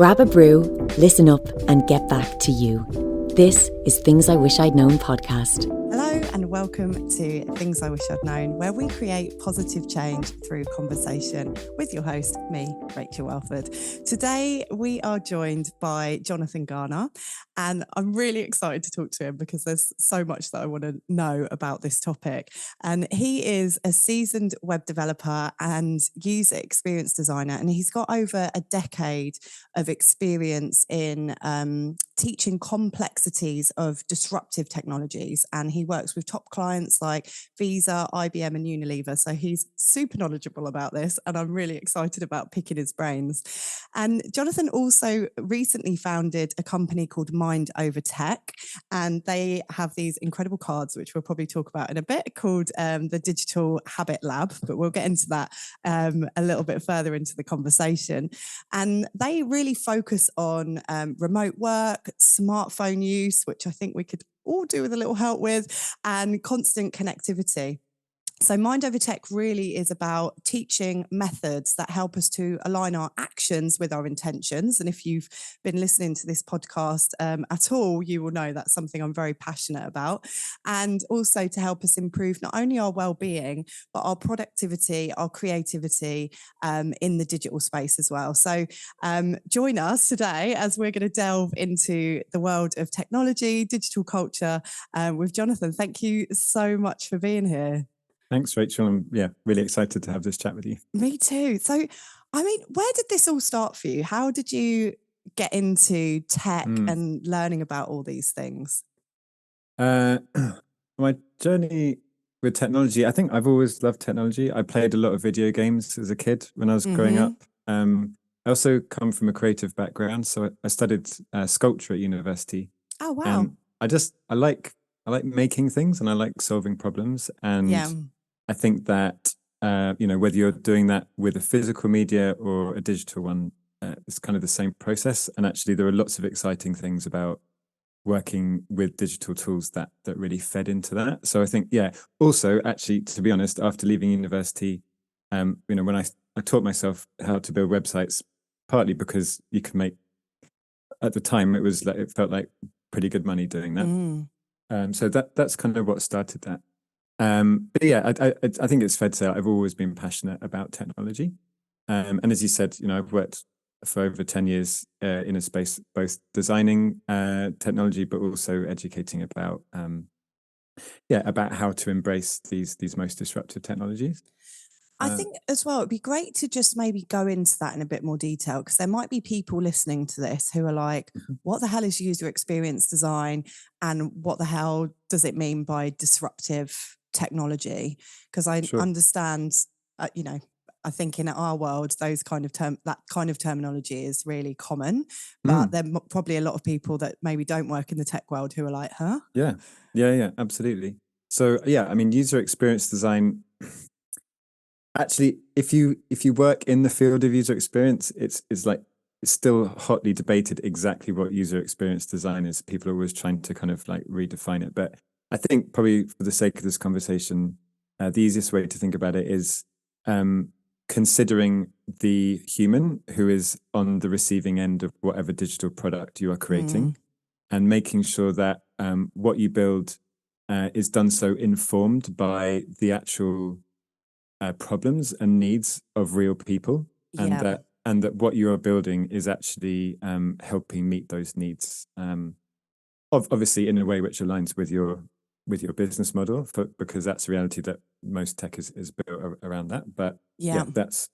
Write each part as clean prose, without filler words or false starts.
Grab a brew, listen up, and get back to you. This is Things I Wish I'd Known podcast. Hello and welcome to Things I Wish I'd Known, where we create positive change through conversation with your host, me, Rachael Welford. Today we are joined by Jonathan Garner, and I'm really excited to talk to him because there's so much that I want to know about this topic. And he is a seasoned web developer and user experience designer, and he's got over a decade of experience in teaching complexities of disruptive technologies, and he works with top clients like Visa, IBM and Unilever. So he's super knowledgeable about this, and I'm really excited about picking his brains. And Jonathan also recently founded a company called Mind Over Tech, and they have these incredible cards, which we'll probably talk about in a bit, called the Digital Habit Lab, but we'll get into that a little bit further into the conversation. And they really focus on remote work, smartphone use, which I think we could all do with a little help with, and constant connectivity. So Mind Over Tech really is about teaching methods that help us to align our actions with our intentions. And if you've been listening to this podcast at all, you will know that's something I'm very passionate about. And also to help us improve not only our well-being, but our productivity, our creativity in the digital space as well. So join us today as we're going to delve into the world of technology, digital culture with Jonathan. Thank you so much for being here. Thanks, Rachel. I'm really excited to have this chat with you. Me too. So, I mean, where did this all start for you? How did you get into tech and learning about all these things? My journey with technology, I think I've always loved technology. I played a lot of video games as a kid when I was growing up. I also come from a creative background, so I studied sculpture at university. Oh, wow. I like making things and I like solving problems. And I think that, whether you're doing that with a physical media or a digital one, it's kind of the same process. And actually, there are lots of exciting things about working with digital tools that really fed into that. So I think, also, actually, to be honest, after leaving university, when I taught myself how to build websites, partly because you can make, at the time, it felt like pretty good money doing that. So that's kind of what started that. But I think it's fair to say I've always been passionate about technology. And as you said, I've worked for over 10 years in a space, both designing technology, but also educating about how to embrace these most disruptive technologies. I think as well, it'd be great to just maybe go into that in a bit more detail, because there might be people listening to this who are like, what the hell is user experience design? And what the hell does it mean by disruptive technology? Because I understand, I think in our world, that kind of terminology is really common, but there are probably a lot of people that maybe don't work in the tech world who are like, huh? Yeah, absolutely. So user experience design. Actually, if you work in the field of user experience, it's still hotly debated exactly what user experience design is. People are always trying to kind of like redefine it. But I think probably for the sake of this conversation, the easiest way to think about it is considering the human who is on the receiving end of whatever digital product you are creating, and making sure that what you build is done so informed by the actual problems and needs of real people, and that what you are building is actually helping meet those needs, obviously in a way which aligns with your business model, because that's a reality that most tech is built around that. But that's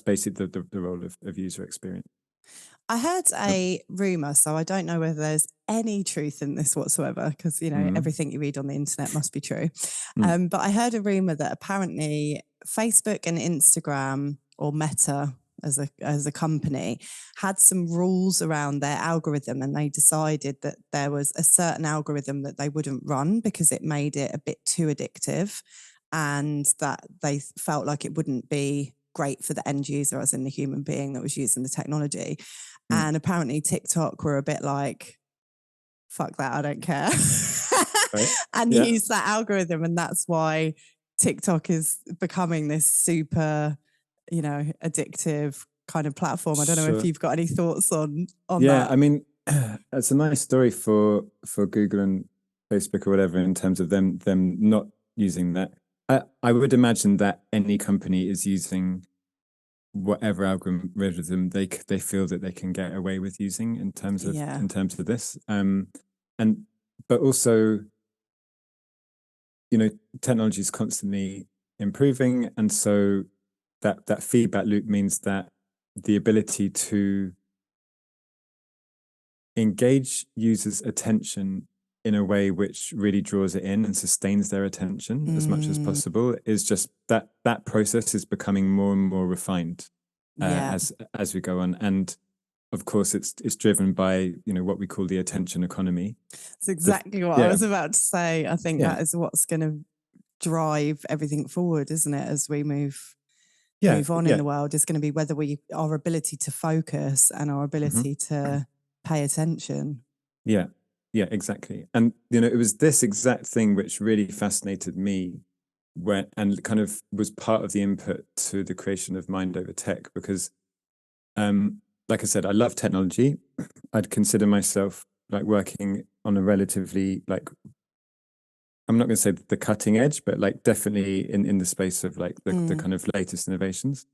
basically the role of user experience. I heard a rumor, so I don't know whether there's any truth in this whatsoever, because everything you read on the internet must be true. But I heard a rumor that apparently Facebook and Instagram, or Meta as a company, had some rules around their algorithm, and they decided that there was a certain algorithm that they wouldn't run because it made it a bit too addictive, and that they felt like it wouldn't be great for the end user, as in the human being that was using the technology. And apparently TikTok were a bit like, fuck that, I don't care. And use that algorithm. And that's why TikTok is becoming this super, addictive kind of platform. I don't know if Sure. you've got any thoughts on Yeah, that. I mean, it's a nice story for Google and Facebook or whatever in terms of them not using that. I would imagine that any company is using whatever algorithm they feel that they can get away with using in terms of Yeah. this. And but also, technology is constantly improving, and so that feedback loop means that the ability to engage users' attention in a way which really draws it in and sustains their attention as much as possible is just that process is becoming more and more refined Yeah. as we go on. And of course, it's driven by what we call the attention economy. It's exactly what I was about to say. I think Yeah. that is what's going to drive everything forward, isn't it? As we move on in the world, is going to be whether our ability to focus and our ability to pay attention. Yeah, exactly. And it was this exact thing which really fascinated me and kind of was part of the input to the creation of Mind Over Tech, because like I said, I love technology. I'd consider myself like working on a relatively, like, I'm not going to say the cutting edge, but like definitely in the space of like the kind of latest innovations.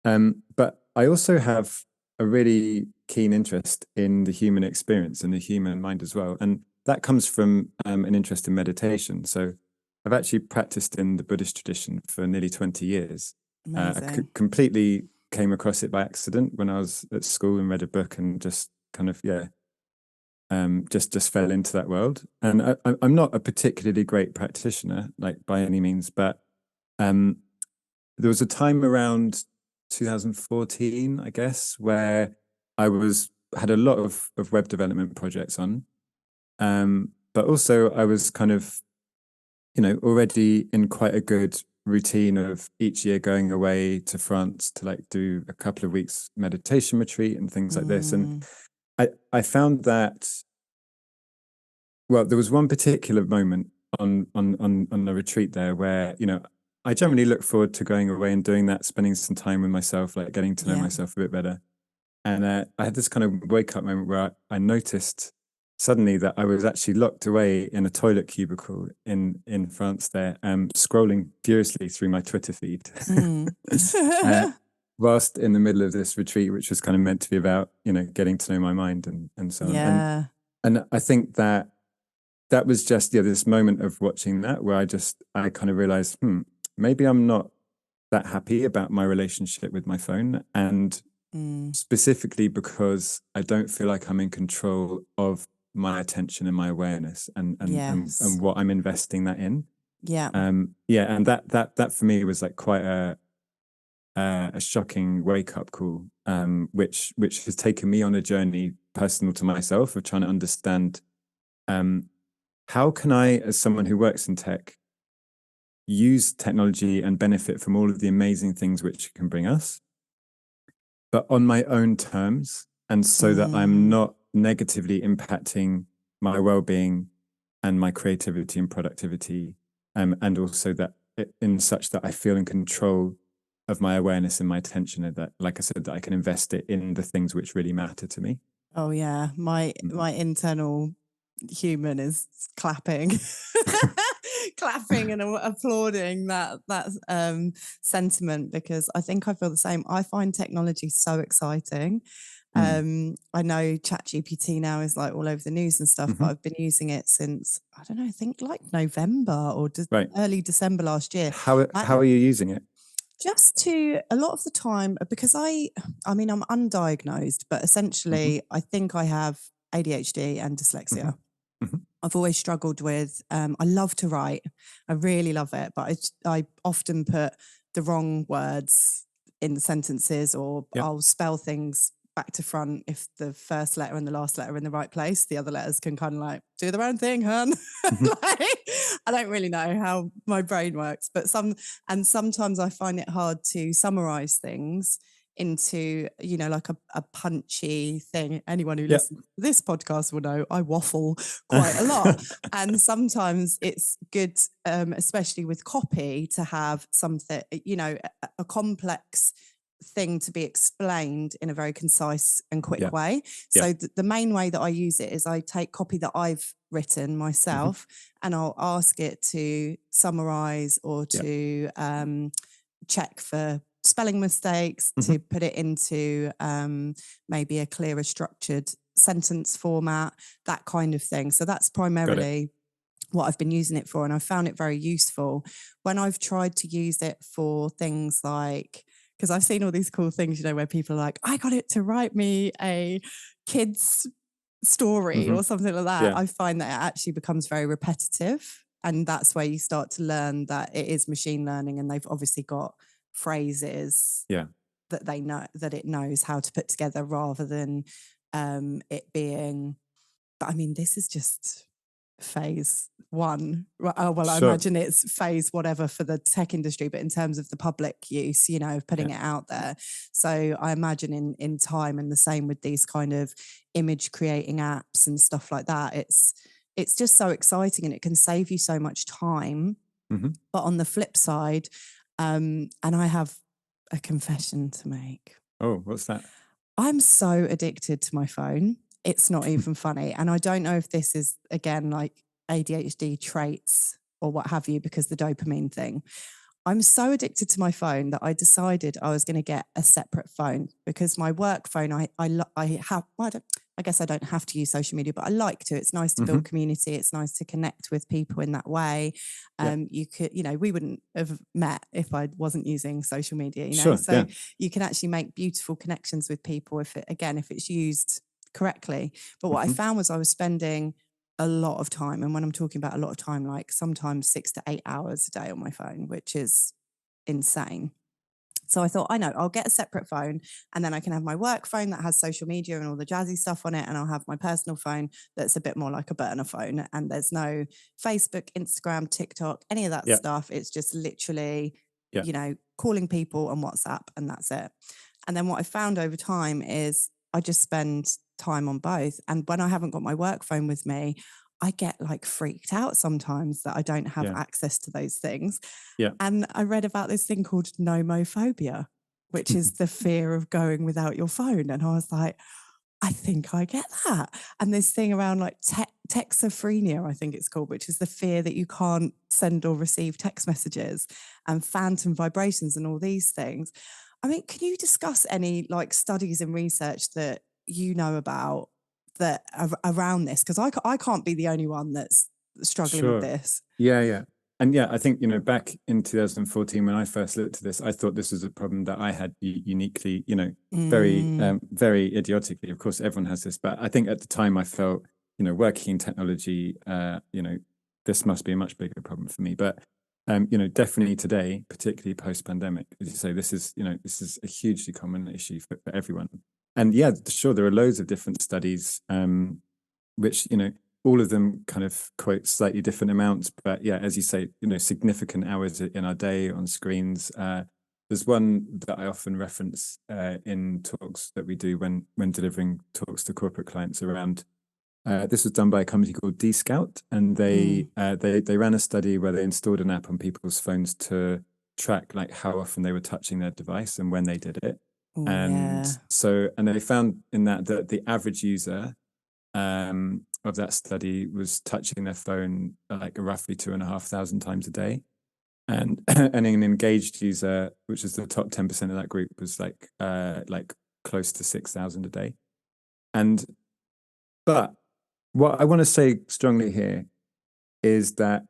But I also have a really keen interest in the human experience and the human mind as well. And that comes from an interest in meditation. So I've actually practiced in the Buddhist tradition for nearly 20 years. I completely came across it by accident when I was at school and read a book and just kind of, just fell into that world. And I'm not a particularly great practitioner, like by any means, but there was a time around 2014, I guess, where I had a lot of web development projects on. But also I was kind of, already in quite a good routine of each year going away to France to like do a couple of weeks meditation retreat and things like this. And I found that, well, there was one particular moment on the retreat there where, I generally look forward to going away and doing that, spending some time with myself, like getting to know myself a bit better. And I had this kind of wake up moment where I noticed suddenly that I was actually locked away in a toilet cubicle in France there, scrolling furiously through my Twitter feed, whilst in the middle of this retreat, which was kind of meant to be about, getting to know my mind and so on. And I think that was just this moment of watching that where I kind of realized, maybe I'm not that happy about my relationship with my phone, and specifically because I don't feel like I'm in control of my attention and my awareness and what I'm investing that in. And that for me was like quite a shocking wake up call, which has taken me on a journey personal to myself of trying to understand, how can I, as someone who works in tech, use technology and benefit from all of the amazing things which it can bring us, but on my own terms, and so that I'm not negatively impacting my well-being and my creativity and productivity, and also that in such that I feel in control of my awareness and my attention, and that, like I said, that I can invest it in the things which really matter to me. Oh yeah, my internal human is clapping clapping and applauding that sentiment, because I think I feel the same. I find technology so exciting. I know ChatGPT now is like all over the news and stuff, but I've been using it since, I don't know, I think like November or early December last year. How are you using it? Just to, a lot of the time, because I mean, I'm undiagnosed, but essentially I think I have ADHD and dyslexia. I've always struggled with, I love to write. I really love it, but I often put the wrong words in sentences, or I'll spell things back to front. If the first letter and the last letter are in the right place, the other letters can kind of like do their own thing, hun. Like, I don't really know how my brain works, but sometimes I find it hard to summarize things into, like a punchy thing. Anyone who listens to this podcast will know I waffle quite a lot. And sometimes it's good, especially with copy, to have something, a complex thing to be explained in a very concise and quick Yeah. way. Yeah. So the main way that I use it is I take copy that I've written myself and I'll ask it to summarize or to check for spelling mistakes, to put it into maybe a clearer structured sentence format, that kind of thing. So that's primarily what I've been using it for. And I found it very useful when I've tried to use it for things like, because I've seen all these cool things, you know, where people are like, I got it to write me a kid's story or something like that. Yeah. I find that it actually becomes very repetitive. And that's where you start to learn that it is machine learning, and they've obviously got phrases that they know, that it knows how to put together, rather than it being, but I mean, this is just phase one. Well, I imagine it's phase whatever for the tech industry, but in terms of the public use, you know, putting it out there. So I imagine in time, and the same with these kind of image creating apps and stuff like that, it's just so exciting, and it can save you so much time. But on the flip side, and I have a confession to make. Oh, what's that? I'm so addicted to my phone. It's not even funny. And I don't know if this is, again, like ADHD traits or what have you, because the dopamine thing. I'm so addicted to my phone that I decided I was going to get a separate phone, because my work phone, I have, well, I guess I don't have to use social media, but I like to. It's nice to build community. It's nice to connect with people in that way. You could, you know, we wouldn't have met if I wasn't using social media, you know, so you can actually make beautiful connections with people if it's used correctly. But what I found was I was spending a lot of time. And when I'm talking about a lot of time, like sometimes 6 to 8 hours a day on my phone, which is insane. So I thought, I know, I'll get a separate phone, and then I can have my work phone that has social media and all the jazzy stuff on it. And I'll have my personal phone that's a bit more like a burner phone. And there's no Facebook, Instagram, TikTok, any of that stuff. It's just literally, you know, calling people on WhatsApp, and that's it. And then what I found over time is I just spend time on both. And when I haven't got my work phone with me, I get like freaked out sometimes that I don't have access to those things. And I read about this thing called nomophobia, which is the fear of going without your phone. And I was like, I think I get that. And this thing around like texophrenia, I think it's called, which is the fear that you can't send or receive text messages, and phantom vibrations and all these things. I mean, can you discuss any like studies and research that you know about that around this? Because I can't be the only one that's struggling with this. And I think, you know, back in 2014 when I first looked at this, I thought this was a problem that I had uniquely, you know, very idiotically. Of course, everyone has this, but I think at the time I felt, you know, working in technology, you know, this must be a much bigger problem for me. But you know, definitely today, particularly post-pandemic, as you say, this is a hugely common issue for everyone. And sure, there are loads of different studies, which, you know, all of them kind of quote slightly different amounts, but as you say, you know, significant hours in our day on screens. There's one that I often reference in talks that we do when delivering talks to corporate clients around. This was done by a company called D-Scout, and they ran a study where they installed an app on people's phones to track like how often they were touching their device and when they did it. So they found in that the average user of that study was touching their phone like roughly 2,500 times a day, and an engaged user, which is the top 10% of that group, was like close to 6,000 a day. But what I want to say strongly here is that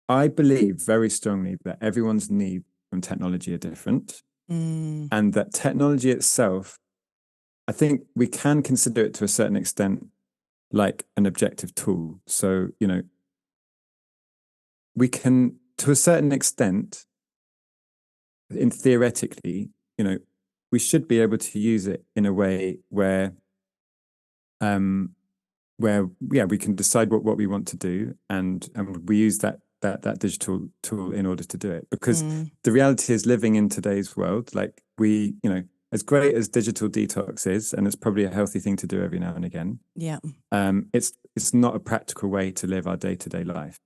I believe very strongly that everyone's needs from technology are different, and that technology itself, I think we can consider it to a certain extent like an objective tool. So, you know, we can, to a certain extent, theoretically, you know, we should be able to use it in a way where we can decide what we want to do, and we use that digital tool in order to do it. Because the reality is, living in today's world, like we, you know, as great as digital detox is, and it's probably a healthy thing to do every now and again, it's not a practical way to live our day-to-day life,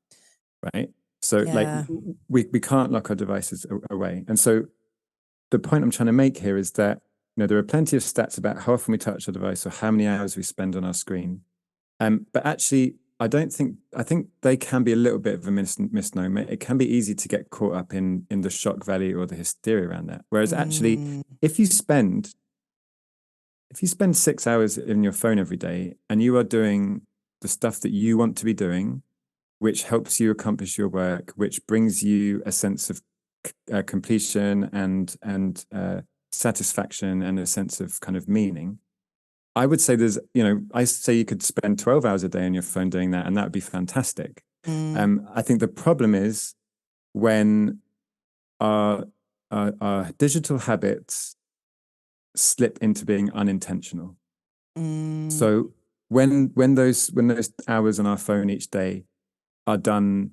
right? So like we can't lock our devices away. And so the point I'm trying to make here is that, there are plenty of stats about how often we touch our device or how many hours we spend on our screen. But actually, I think they can be a little bit of a misnomer. It can be easy to get caught up in the shock value or the hysteria around that. Whereas actually, if you spend 6 hours in your phone every day and you are doing the stuff that you want to be doing, which helps you accomplish your work, which brings you a sense of completion and satisfaction and a sense of kind of meaning, I would say I say you could spend 12 hours a day on your phone doing that, and that would be fantastic. I think the problem is when our digital habits slip into being unintentional. So when those hours on our phone each day are done,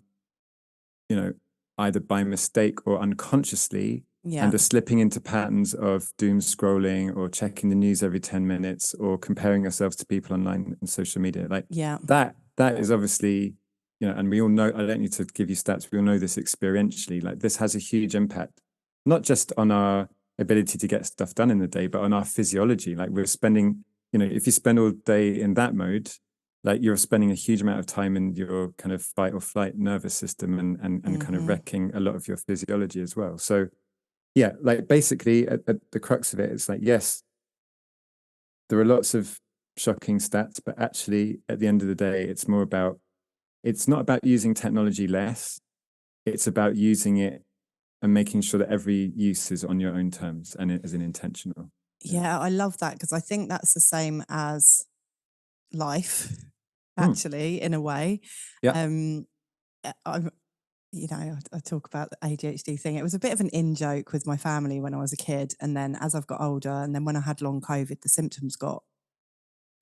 either by mistake or unconsciously, and are slipping into patterns of doom scrolling or checking the news every 10 minutes or comparing ourselves to people online and social media, that is obviously, and we all know, I don't need to give you stats, we all know this experientially, like this has a huge impact, not just on our ability to get stuff done in the day, but on our physiology. Like we're spending, if you spend all day in that mode, like you're spending a huge amount of time in your kind of fight or flight nervous system and kind of wrecking a lot of your physiology as well. So yeah, like basically at the crux of it, it's like, yes, there are lots of shocking stats, but actually at the end of the day, it's not about using technology less. It's about using it and making sure that every use is on your own terms and it is an intentional. Yeah, I love that, because I think that's the same as life, actually, in a way. Yeah. I talk about the ADHD thing. It was a bit of an in-joke with my family when I was a kid. And then as I've got older, and then when I had long COVID, the symptoms got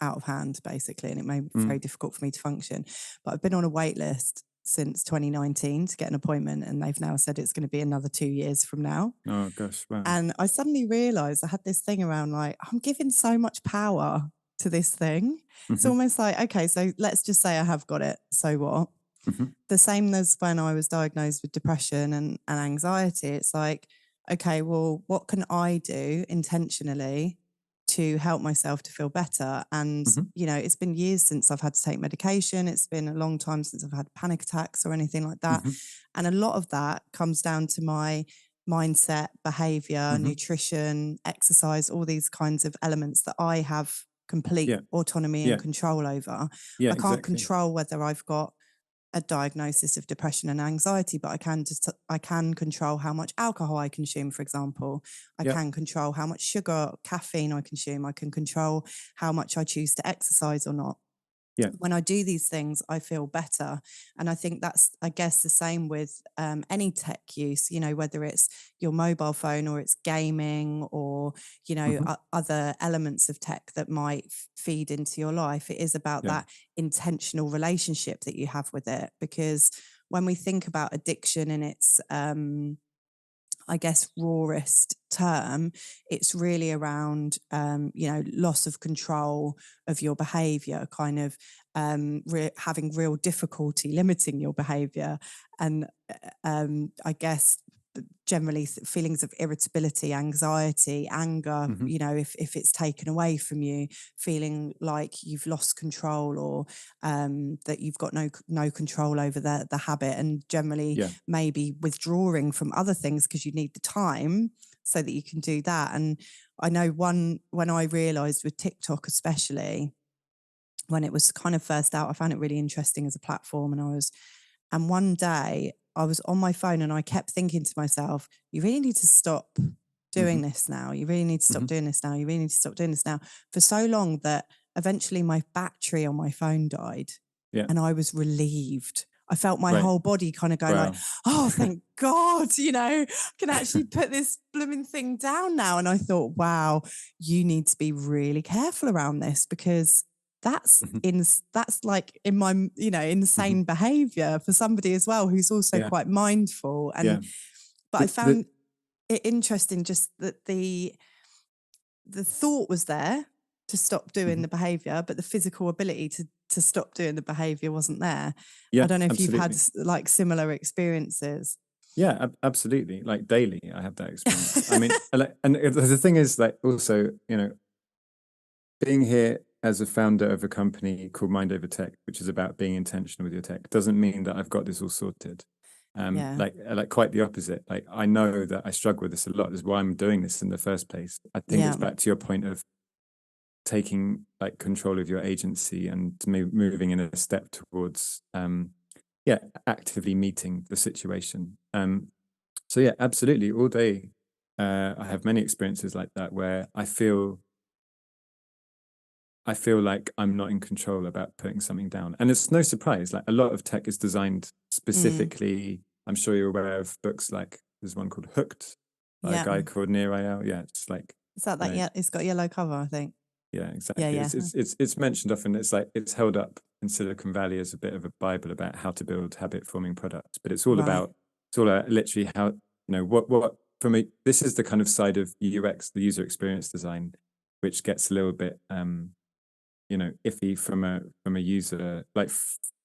out of hand, basically, and it made it very difficult for me to function. But I've been on a wait list since 2019 to get an appointment, and they've now said it's going to be another 2 years from now. Oh, gosh, wow. And I suddenly realised I had this thing around, like, I'm giving so much power to this thing. It's almost like, okay, so let's just say I have got it. So what? The same as when I was diagnosed with depression and anxiety. It's like, okay, well, what can I do intentionally to help myself to feel better? And, it's been years since I've had to take medication. It's been a long time since I've had panic attacks or anything like that. And a lot of that comes down to my mindset, behavior, nutrition, exercise, all these kinds of elements that I have complete autonomy and control over. I can't control whether I've got a diagnosis of depression and anxiety, but I can control how much alcohol I consume, for example. I can control how much sugar, caffeine I consume. I can control how much I choose to exercise or not. When I do these things, I feel better. And I think that's, I guess, the same with any tech use, whether it's your mobile phone or it's gaming or, other elements of tech that might feed into your life. It is about that intentional relationship that you have with it. Because when we think about addiction in its I guess, rawest term, it's really around, loss of control of your behavior, kind of having real difficulty limiting your behavior. And I guess generally feelings of irritability, anxiety, anger, if it's taken away from you, feeling like you've lost control or that you've got no control over the habit, and generally maybe withdrawing from other things because you need the time so that you can do that. And I know when I realized with TikTok, especially when it was kind of first out, I found it really interesting as a platform. And one day I was on my phone and I kept thinking to myself, you really need to stop doing this now. You really need to stop doing this now. You really need to stop doing this now, for so long that eventually my battery on my phone died. And I was relieved. I felt my whole body kind of go like, oh, thank God, I can actually put this blooming thing down now. And I thought, wow, you need to be really careful around this, because that's like in my, insane behavior for somebody as well, who's also quite mindful. And, but I found it interesting just that the thought was there to stop doing the behavior, but the physical ability to stop doing the behavior wasn't there. I don't know if you've had like similar experiences. Yeah, absolutely. Like daily, I have that experience. I mean, and the thing is, like, also, being here as a founder of a company called Mind Over Tech, which is about being intentional with your tech, doesn't mean that I've got this all sorted. Yeah. Like quite the opposite. Like I know that I struggle with this a lot. Is why I'm doing this in the first place. I think Yeah. it's back to your point of taking like control of your agency and moving in a step towards actively meeting the situation. So yeah, absolutely, all day I have many experiences like that where I feel like I'm not in control about putting something down. And it's no surprise, like a lot of tech is designed specifically. I'm sure you're aware of books like there's one called Hooked by a Yeah. guy called Rachael. Yeah, it's like, Is that you know, yeah? It's got yellow cover, I think. yeah, Yeah, exactly. yeah. It's mentioned often. It's like it's held up in Silicon Valley as a bit of a Bible about how to build habit forming products. But Right. it's all about literally how, what from a, this is the kind of side of UX, the user experience design, which gets a little bit iffy from a user, like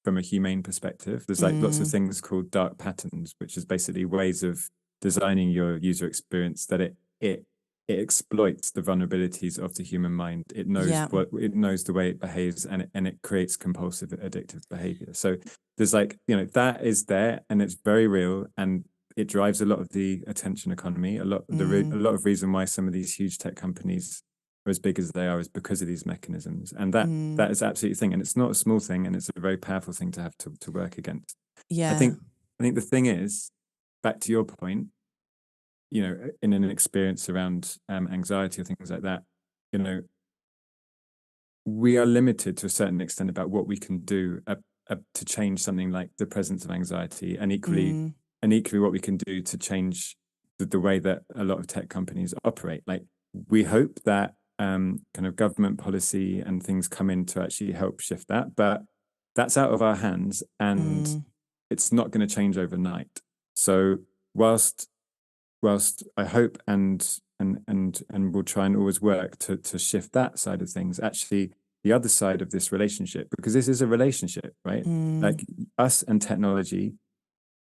from a humane perspective. There's like lots of things called dark patterns, which is basically ways of designing your user experience that it exploits the vulnerabilities of the human mind. It knows Yeah. it knows the way it behaves, and it creates compulsive addictive behavior. So there's like, that is there, and it's very real, and it drives a lot of the attention economy. A lot of reason why some of these huge tech companies are as big as they are is because of these mechanisms, and that is absolutely a thing, and it's not a small thing, and it's a very powerful thing to have to work against. I Yeah. think the thing is, back to your point, in an experience around anxiety or things like that, we are limited to a certain extent about what we can do to change something like the presence of anxiety, and equally what we can do to change the way that a lot of tech companies operate. Like we hope that kind of government policy and things come in to actually help shift that, but that's out of our hands, and it's not going to change overnight. So whilst I hope and will try and always work to shift that side of things, actually the other side of this relationship, because this is a relationship, right? Like us and technology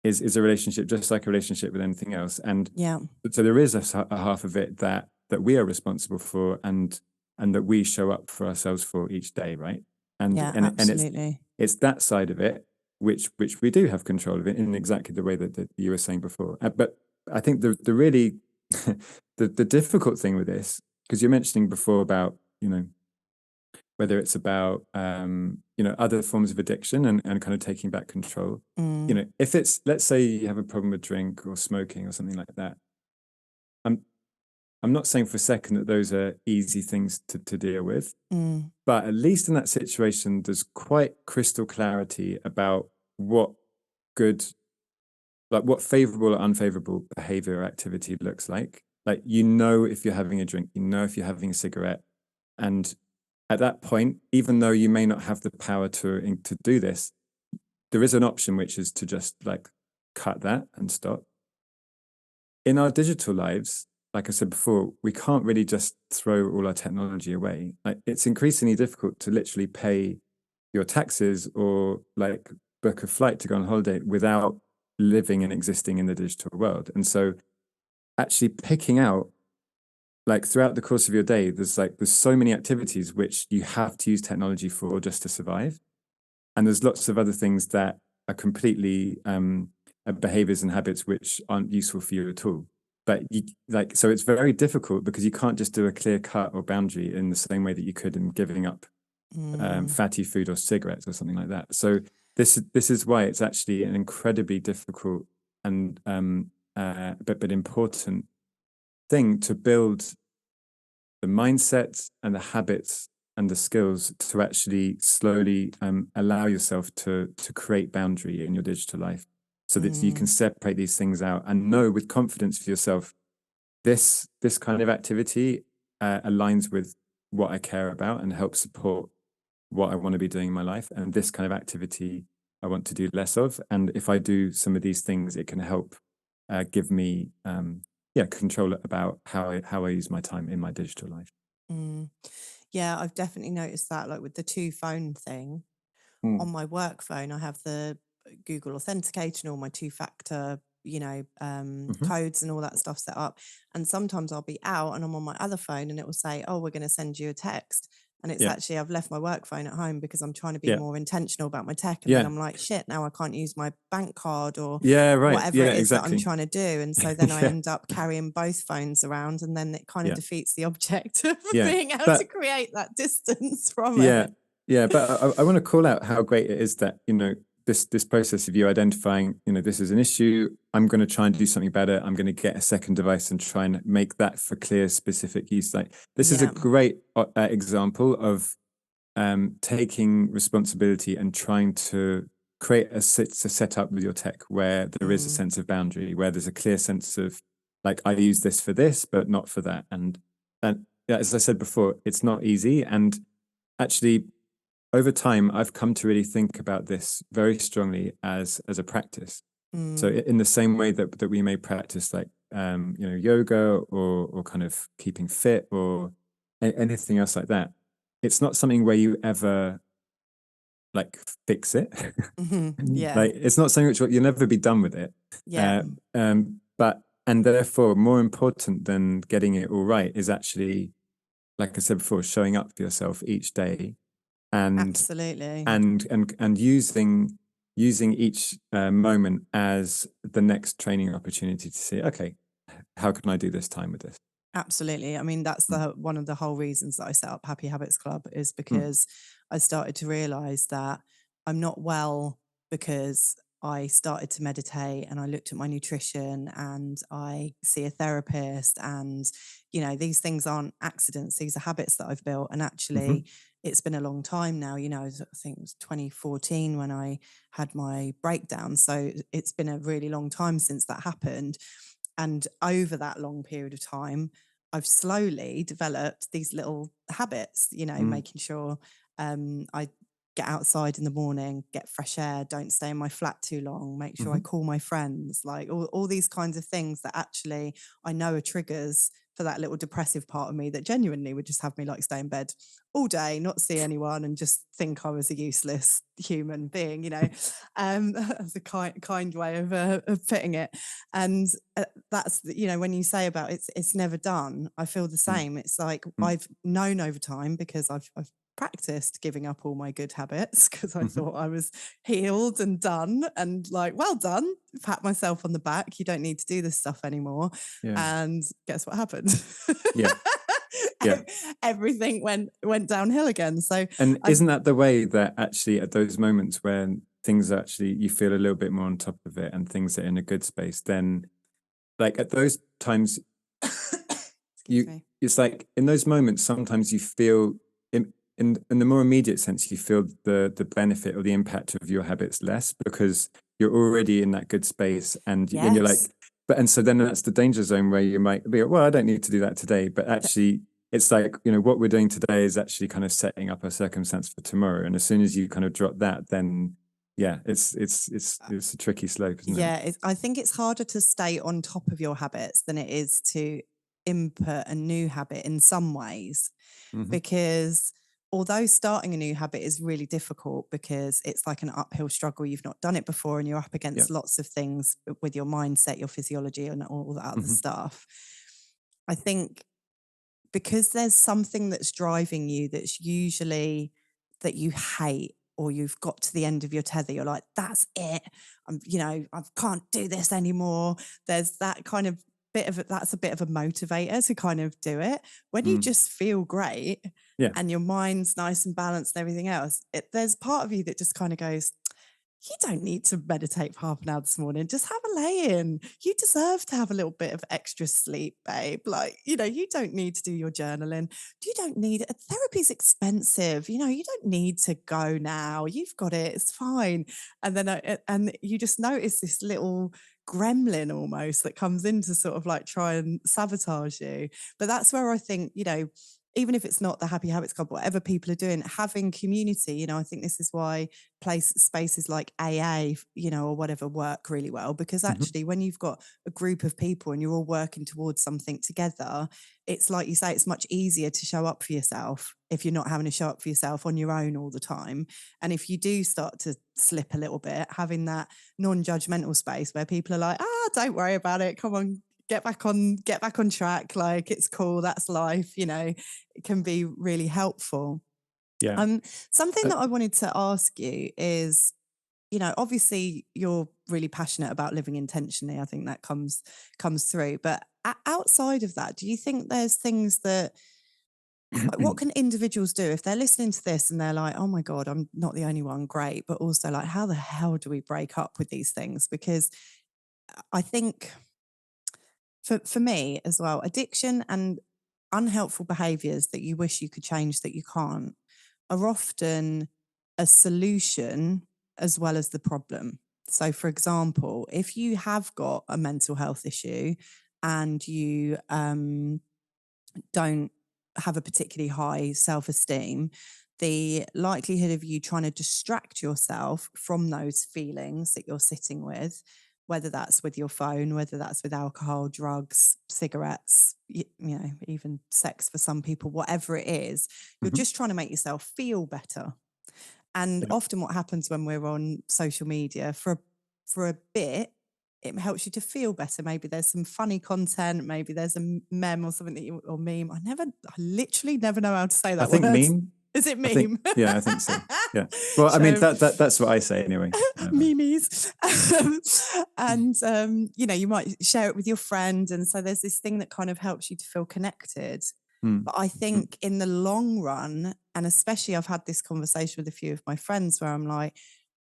is a relationship, just like a relationship with anything else. And Yeah. so there is a half of it that we are responsible for, and that we show up for ourselves for each day, right? Yeah. And Absolutely. it's that side of it which we do have control of it in exactly the way that you were saying before. But I think the really the difficult thing with this, because you're mentioning before about whether it's about other forms of addiction and kind of taking back control. If it's, let's say you have a problem with drink or smoking or something like that, I'm not saying for a second that those are easy things to deal with, but at least in that situation, there's quite crystal clarity about what good, like what favorable or unfavorable behavior or activity looks like. Like, if you're having a drink, if you're having a cigarette. And at that point, even though you may not have the power to do this, there is an option, which is to just like cut that and stop. In our digital lives, like I said before, we can't really just throw all our technology away. Like, it's increasingly difficult to literally pay your taxes or like book a flight to go on holiday without living and existing in the digital world. And so actually picking out, like throughout the course of your day, there's so many activities which you have to use technology for just to survive. And there's lots of other things that are completely behaviors and habits which aren't useful for you at all. But so it's very difficult because you can't just do a clear cut or boundary in the same way that you could in giving up fatty food or cigarettes or something like that. So this is why it's actually an incredibly difficult and but important thing to build the mindset and the habits and the skills to actually slowly allow yourself to create boundary in your digital life, so that you can separate these things out and know with confidence for yourself, this kind of activity aligns with what I care about and helps support what I want to be doing in my life, and this kind of activity I want to do less of. And if I do some of these things, it can help give me control about how I use my time in my digital life. Yeah, I've definitely noticed that, like with the two phone thing. On my work phone, I have the Google Authenticator or my two-factor codes and all that stuff set up. And sometimes I'll be out and I'm on my other phone and it will say, oh, we're going to send you a text. And it's actually, I've left my work phone at home because I'm trying to be more intentional about my tech. And then I'm like, shit, now I can't use my bank card or whatever it is that I'm trying to do. And so then I end up carrying both phones around, and then it kind of defeats the object of being able to create that distance from it. Yeah, but I want to call out how great it is that, this process of you identifying, this is an issue. I'm going to try and do something better. I'm going to get a second device and try and make that for clear, specific use. Like this is a great example of taking responsibility and trying to create a setup with your tech where there is a sense of boundary, where there's a clear sense of like, I use this for this, but not for that. And as I said before, it's not easy. And actually, over time, I've come to really think about this very strongly as a practice. So in the same way that we may practice like, yoga or kind of keeping fit or anything else like that, it's not something where you ever like fix it. Like it's not something which you'll never be done with it. And therefore more important than getting it all right is actually, like I said before, showing up for yourself each day. And absolutely, and using each moment as the next training opportunity to say, okay, how can I do this time with this? Absolutely. I mean, that's one of the whole reasons that I set up Happy Habits Club, is because I started to realize that I'm not well because I started to meditate and I looked at my nutrition and I see a therapist, and these things aren't accidents, these are habits that I've built. And actually it's been a long time now, I think it was 2014 when I had my breakdown, so it's been a really long time since that happened. And over that long period of time, I've slowly developed these little habits, making sure I get outside in the morning, get fresh air, don't stay in my flat too long, make sure I call my friends, like all these kinds of things that actually I know are triggers for that little depressive part of me that genuinely would just have me like stay in bed all day, not see anyone, and just think I was a useless human being, as a kind way of putting it. And that's, when you say about it's never done, I feel the same. It's like I've known over time, because I've practiced giving up all my good habits, because I thought I was healed and done, and like, well done, pat myself on the back, you don't need to do this stuff anymore. And guess what happened? Everything went downhill again. So, and isn't that the way that actually at those moments when things actually you feel a little bit more on top of it and things are in a good space, then like at those times it's like in those moments sometimes you feel in the more immediate sense you feel the benefit or the impact of your habits less, because you're already in that good space, and you're like, and so then that's the danger zone where you might be, well, I don't need to do that today, but actually it's like, what we're doing today is actually kind of setting up a circumstance for tomorrow. And as soon as you kind of drop that, then it's a tricky slope, isn't it? I think it's harder to stay on top of your habits than it is to input a new habit in some ways, because although starting a new habit is really difficult because it's like an uphill struggle, you've not done it before and you're up against lots of things with your mindset, your physiology and all that other stuff. I think because there's something that's driving you that's usually that you hate, or you've got to the end of your tether, you're like, that's it, I can't do this anymore. There's that kind of that's a bit of a motivator to kind of do it. When you just feel great and your mind's nice and balanced and everything else, there's part of you that just kind of goes, you don't need to meditate for half an hour this morning. Just have a lay in. You deserve to have a little bit of extra sleep, babe. Like, you don't need to do your journaling. You don't need it. Therapy's expensive. You don't need to go now. You've got it. It's fine. And then, and you just notice this little gremlin almost that comes in to sort of like try and sabotage you. But that's where I think, even if it's not the Happy Habits Club, whatever people are doing, having community, you know, I think this is why spaces like AA, you know, or whatever work really well, because actually when you've got a group of people and you're all working towards something together, it's like you say, it's much easier to show up for yourself if you're not having to show up for yourself on your own all the time. And if you do start to slip a little bit, having that non-judgmental space where people are like, don't worry about it. Come on, get back on track. Like, it's cool. That's life. You know, it can be really helpful. Yeah. Something that I wanted to ask you is, you know, obviously you're really passionate about living intentionally. I think that comes through. But outside of that, do you think there's things that, like, what can individuals do if they're listening to this and they're like, oh my God, I'm not the only one, great. But also, like, how the hell do we break up with these things? Because I think for me as well, addiction and unhelpful behaviors that you wish you could change that you can't are often a solution as well as the problem. So, for example, if you have got a mental health issue and you don't have a particularly high self-esteem, the likelihood of you trying to distract yourself from those feelings that you're sitting with, whether that's with your phone, whether that's with alcohol, drugs, cigarettes, you know, even sex for some people, whatever it is, you're just trying to make yourself feel better. And often what happens when we're on social media for a bit, it helps you to feel better. Maybe there's some funny content, maybe there's a meme or something or meme. I literally never know how to say that I think word. meme. Is it meme? I think so. Yeah. Well, I mean, that's what I say anyway. Memes. And, you know, you might share it with your friend. And so there's this thing that kind of helps you to feel connected. But I think in the long run, and especially I've had this conversation with a few of my friends where I'm like,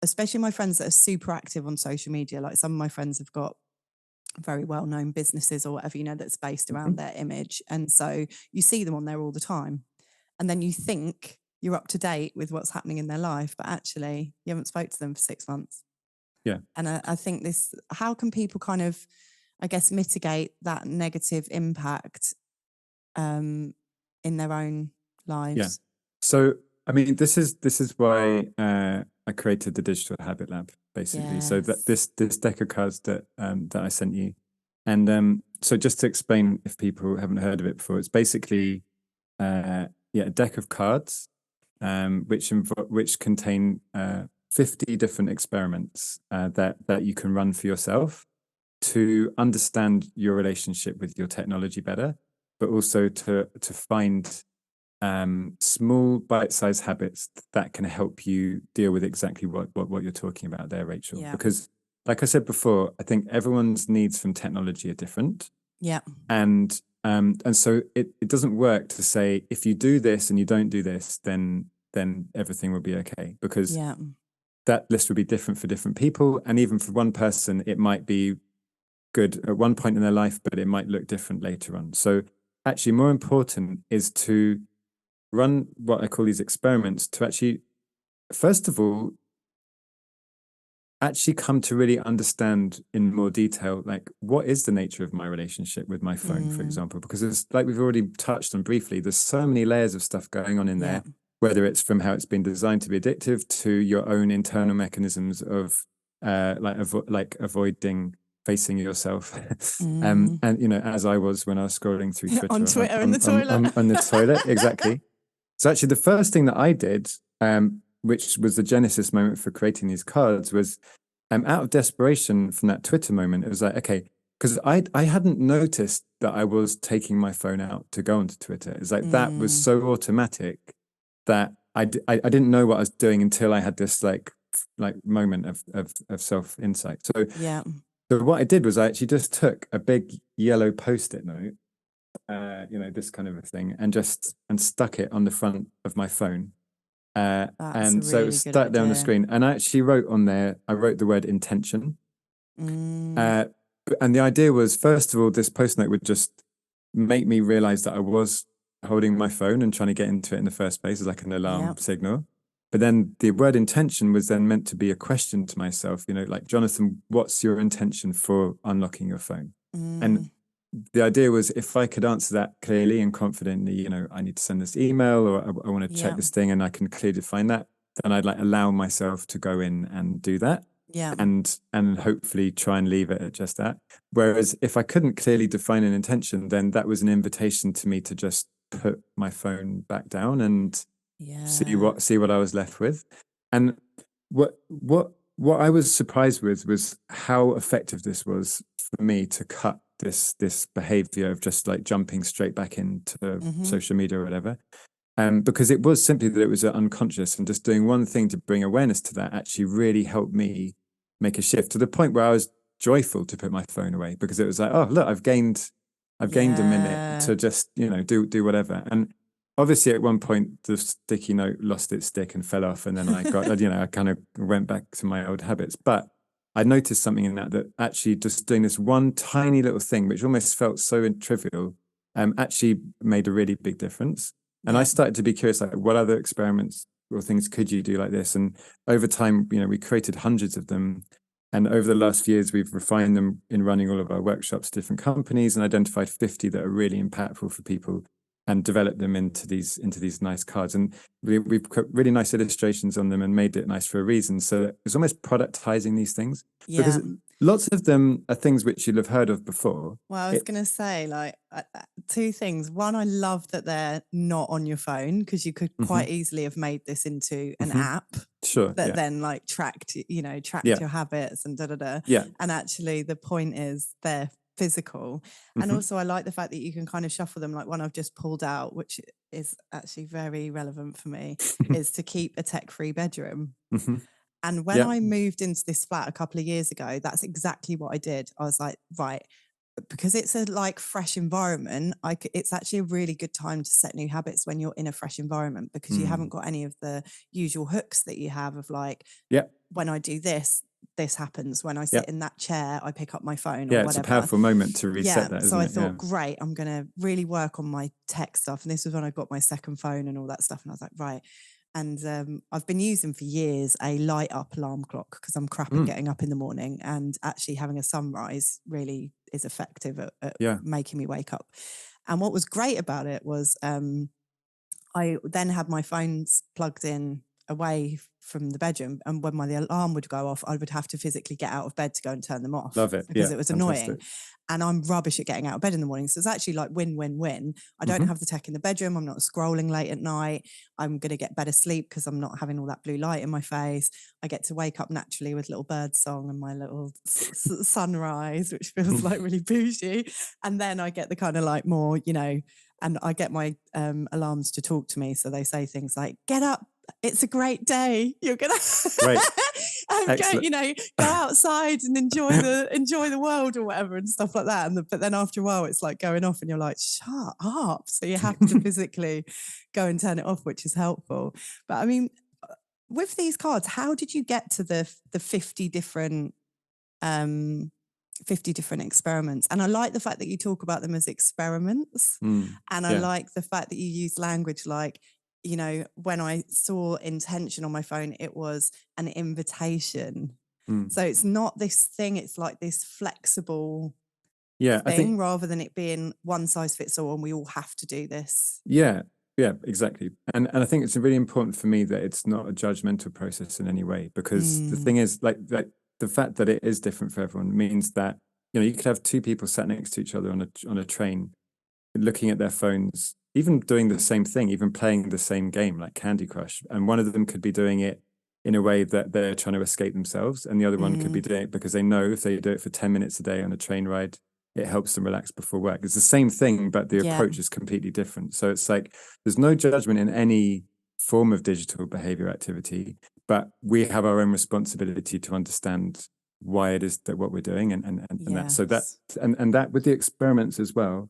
especially my friends that are super active on social media, like some of my friends have got very well-known businesses or whatever, you know, that's based around their image. And so you see them on there all the time. And then you think you're up to date with what's happening in their life, but actually you haven't spoke to them for 6 months. Yeah. And I think how can people kind of, I guess, mitigate that negative impact in their own lives? Yeah. So, I mean, this is why I created the Digital Habit Lab, basically. So that this deck of cards that I sent you, and so just to explain if people haven't heard of it before, it's basically a deck of cards, which contain 50 different experiments that you can run for yourself to understand your relationship with your technology better, but also to find small bite-sized habits that can help you deal with exactly what you're talking about there, Rachel. Yeah. Because like I said before, I think everyone's needs from technology are different. Yeah. And so it doesn't work to say, if you do this and you don't do this, then everything will be okay. Because that list would be different for different people. And even for one person, it might be good at one point in their life, but it might look different later on. So actually more important is to run what I call these experiments to actually, first of all, actually come to really understand in more detail, like, what is the nature of my relationship with my phone, for example, because it's like we've already touched on briefly, there's so many layers of stuff going on in there, whether it's from how it's been designed to be addictive to your own internal mechanisms of avoiding facing yourself. And, you know, as I was when I was scrolling through Twitter. On Twitter in the toilet. On the toilet, exactly. So actually the first thing that I did, which was the genesis moment for creating these cards, was out of desperation from that Twitter moment. It was like, okay, because I hadn't noticed that I was taking my phone out to go onto Twitter. It's like that was so automatic that I didn't know what I was doing until I had this like moment of self insight. So so what I did was I actually just took a big yellow Post-it note, you know, this kind of a thing, and stuck it on the front of my phone. And so it was stuck there on the screen. And I actually wrote on there, I wrote the word intention. And the idea was, first of all, this post note would just make me realize that I was holding my phone and trying to get into it in the first place as like an alarm signal. But then the word intention was then meant to be a question to myself, you know, like, Jonathan, what's your intention for unlocking your phone? And the idea was if I could answer that clearly and confidently, you know, I need to send this email, or I want to check this thing, and I can clearly define that, then I'd like allow myself to go in and do that. Yeah. And hopefully try and leave it at just that. Whereas if I couldn't clearly define an intention, then that was an invitation to me to just put my phone back down and see what I was left with. And what I was surprised with was how effective this was for me to cut this behavior of just like jumping straight back into social media or whatever. Because it was simply that it was unconscious, and just doing one thing to bring awareness to that actually really helped me make a shift to the point where I was joyful to put my phone away, because it was like, oh look, I've gained a minute to just, you know, do whatever. And obviously at one point the sticky note lost its stick and fell off, and then I got you know, I kind of went back to my old habits. But I noticed something in that actually just doing this one tiny little thing, which almost felt so trivial, actually made a really big difference. And I started to be curious, like, what other experiments or things could you do like this? And over time, you know, we created hundreds of them. And over the last few years, we've refined them in running all of our workshops to different companies, and identified 50 that are really impactful for people, and developed them into these nice cards. And we've put really nice illustrations on them and made it nice for a reason. So it's almost productizing these things, because lots of them are things which you'll have heard of before. Well, I was going to say, like, two things. One, I love that they're not on your phone, because you could quite easily have made this into an app that then like tracked your habits and And actually the point is they're physical. And also I like the fact that you can kind of shuffle them. Like one I've just pulled out, which is actually very relevant for me, is to keep a tech-free bedroom. And when I moved into this flat a couple of years ago, that's exactly what I did. I was like, right, because it's a like fresh environment, it's actually a really good time to set new habits when you're in a fresh environment, because you haven't got any of the usual hooks that you have of like, when I do this happens. When I sit in that chair, I pick up my phone or whatever. It's a powerful moment to reset that, isn't so I it? thought, great, I'm going to really work on my tech stuff. And this was when I got my second phone and all that stuff. And I was like, right. And I've been using for years a light up alarm clock, because I'm crap at getting up in the morning, and actually having a sunrise really is effective at making me wake up. And what was great about it was I then had my phones plugged in away from the bedroom, and when the alarm would go off, I would have to physically get out of bed to go and turn them off. Love it. Because it was fantastic. annoying. And I'm rubbish at getting out of bed in the morning. So it's actually like win-win-win. I don't have the tech in the bedroom. I'm not scrolling late at night. I'm going to get better sleep because I'm not having all that blue light in my face. I get to wake up naturally with little bird song and my little sunrise, which feels like really bougie. And then I get the kind of like more, you know, and I get my alarms to talk to me. So they say things like, get up, it's a great day. You're gonna go outside and enjoy the world or whatever and stuff like that. But then after a while, it's like going off, and you're like, shut up. So you have to physically go and turn it off, which is helpful. But I mean, with these cards, how did you get to the 50 different 50 different experiments? And I like the fact that you talk about them as experiments. And I like the fact that you use language like, you know, when I saw intention on my phone, it was an invitation. So it's not this thing, it's like this flexible thing, I think, rather than it being one size fits all and we all have to do this. Yeah, exactly. And I think it's really important for me that it's not a judgmental process in any way, because the thing is, like the fact that it is different for everyone means that, you know, you could have two people sat next to each other on a train, looking at their phones, even doing the same thing, even playing the same game like Candy Crush. And one of them could be doing it in a way that they're trying to escape themselves. And the other one could be doing it because they know if they do it for 10 minutes a day on a train ride, it helps them relax before work. It's the same thing, but the approach is completely different. So it's like, there's no judgment in any form of digital behavior activity, but we have our own responsibility to understand why it is that what we're doing and that. So that, and that with the experiments as well,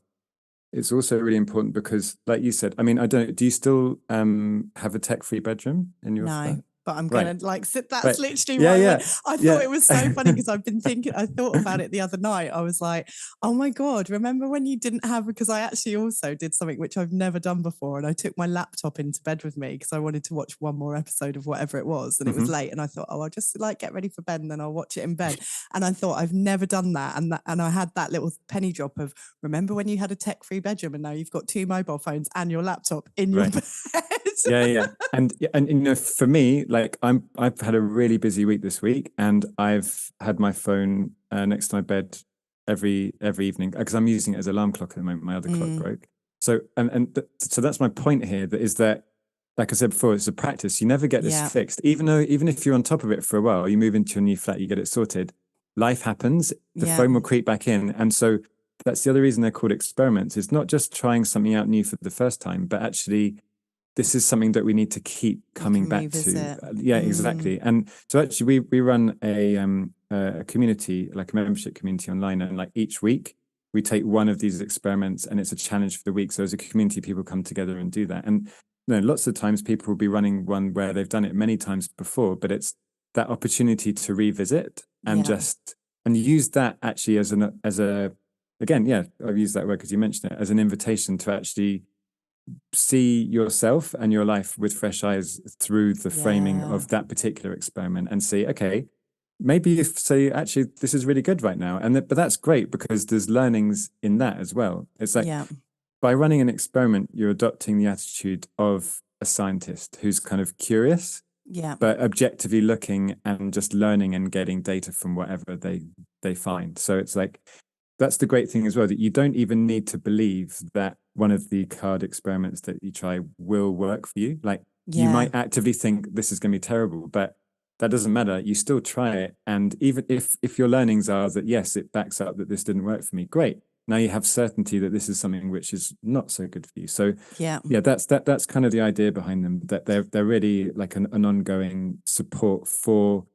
it's also really important because, like you said, I mean, I don't, do you still have a tech-free bedroom in your flat? but I'm Right. gonna like sit. That's Right. literally Yeah, what I yeah, went. I yeah. thought it was so funny because I've been thinking. I thought about it the other night. I was like, oh my god, remember when you didn't have? Because I actually also did something which I've never done before, and I took my laptop into bed with me because I wanted to watch one more episode of whatever it was, and it was late, and I thought, oh, I'll just like get ready for bed, and then I'll watch it in bed. And I thought I've never done that, and I had that little penny drop of remember when you had a tech-free bedroom, and now you've got 2 mobile phones and your laptop in your Right. bed. Yeah. And you know, for me, like I've had a really busy week this week, and I've had my phone next to my bed every evening because I'm using it as alarm clock at the moment. My other clock broke. So so that's my point here. That is that, like I said before, it's a practice. You never get this Yeah. fixed. Even if you're on top of it for a while, you move into your new flat, you get it sorted. Life happens. The Yeah. phone will creep back in, and so that's the other reason they're called experiments. It's not just trying something out new for the first time, but actually this is something that we need to keep coming back revisit. to. Yeah, exactly. And so actually we run a community, like a membership community online, and like each week we take one of these experiments and it's a challenge for the week. So as a community, people come together and do that. And you know, lots of times people will be running one where they've done it many times before, but it's that opportunity to revisit and and use that actually as a again, yeah, I've used that word because you mentioned it, as an invitation to actually see yourself and your life with fresh eyes through the framing of that particular experiment and say, okay, maybe you say, actually, this is really good right now. But that's great because there's learnings in that as well. It's like by running an experiment, you're adopting the attitude of a scientist who's kind of curious, but objectively looking and just learning and getting data from whatever they find. So it's like, that's the great thing as well, that you don't even need to believe that one of the card experiments that you try will work for you. Like you might actively think this is going to be terrible, but that doesn't matter. You still try it. And even if your learnings are that, yes, it backs up that this didn't work for me, great. Now you have certainty that this is something which is not so good for you. So that's kind of the idea behind them, that they're really like an ongoing support for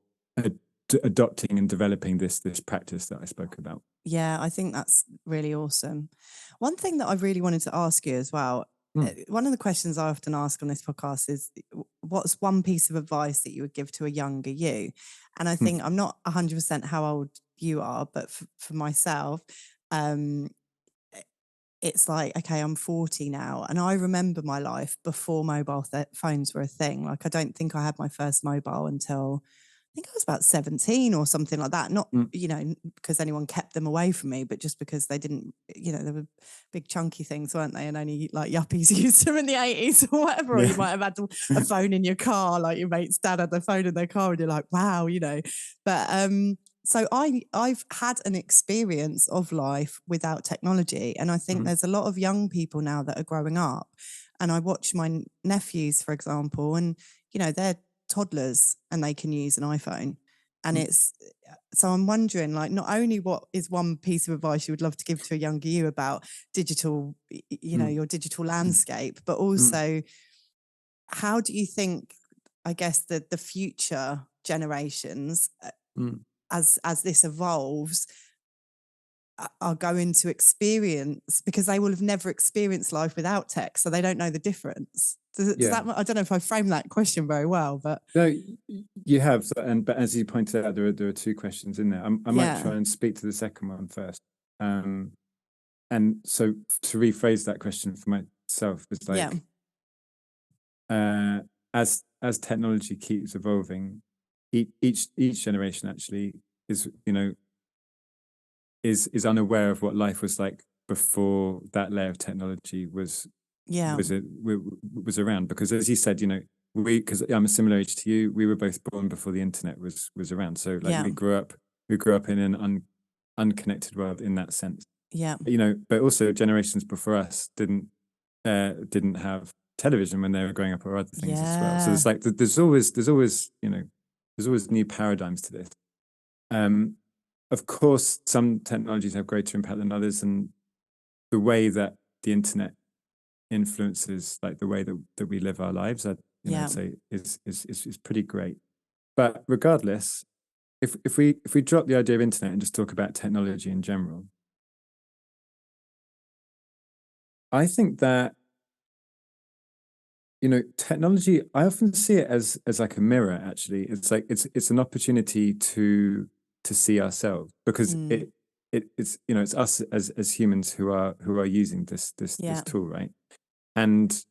adopting and developing this practice that I spoke about. Yeah, I think that's really awesome. One thing that I really wanted to ask you as well, one of the questions I often ask on this podcast is, what's one piece of advice that you would give to a younger you? And I think I'm not 100% how old you are, but for myself, it's like, okay, I'm 40 now, and I remember my life before mobile phones were a thing. Like, I don't think I had my first mobile until I think I was about 17 or something like that. Not, you know, because anyone kept them away from me, but just because they didn't, you know, they were big chunky things, weren't they? And only like yuppies used them in the 80s or whatever. Or you might have had a phone in your car, like your mate's dad had their phone in their car and you're like, wow, you know. But so I've had an experience of life without technology. And I think there's a lot of young people now that are growing up. And I watch my nephews, for example, and, you know, they're toddlers and they can use an iPhone. And it's, so I'm wondering, like, not only what is one piece of advice you would love to give to a younger you about digital, you know, your digital landscape, but also how do you think, I guess, the future generations, as this evolves, are going to experience, because they will have never experienced life without tech, so they don't know the difference. Does that, I don't know if I framed that question very well, but no, you have. But as you pointed out, there are two questions in there. I might try and speak to the second one first. And so to rephrase that question for myself is like, as technology keeps evolving, each generation actually is, you know, is unaware of what life was like before that layer of technology was around. Because as you said, you know, because I'm a similar age to you, we were both born before the internet was around. So like we grew up in an unconnected world in that sense. You know, but also generations before us didn't have television when they were growing up, or other things as well. So it's like there's always you know, there's always new paradigms to this. Of course, some technologies have greater impact than others, and the way that the internet influences, like the way that we live our lives, I'd say is pretty great. But regardless, if we drop the idea of internet and just talk about technology in general, I think that technology, I often see it as like a mirror. Actually, it's like it's an opportunity to see ourselves, because it's it's us as humans who are using this Yeah. tool, right? And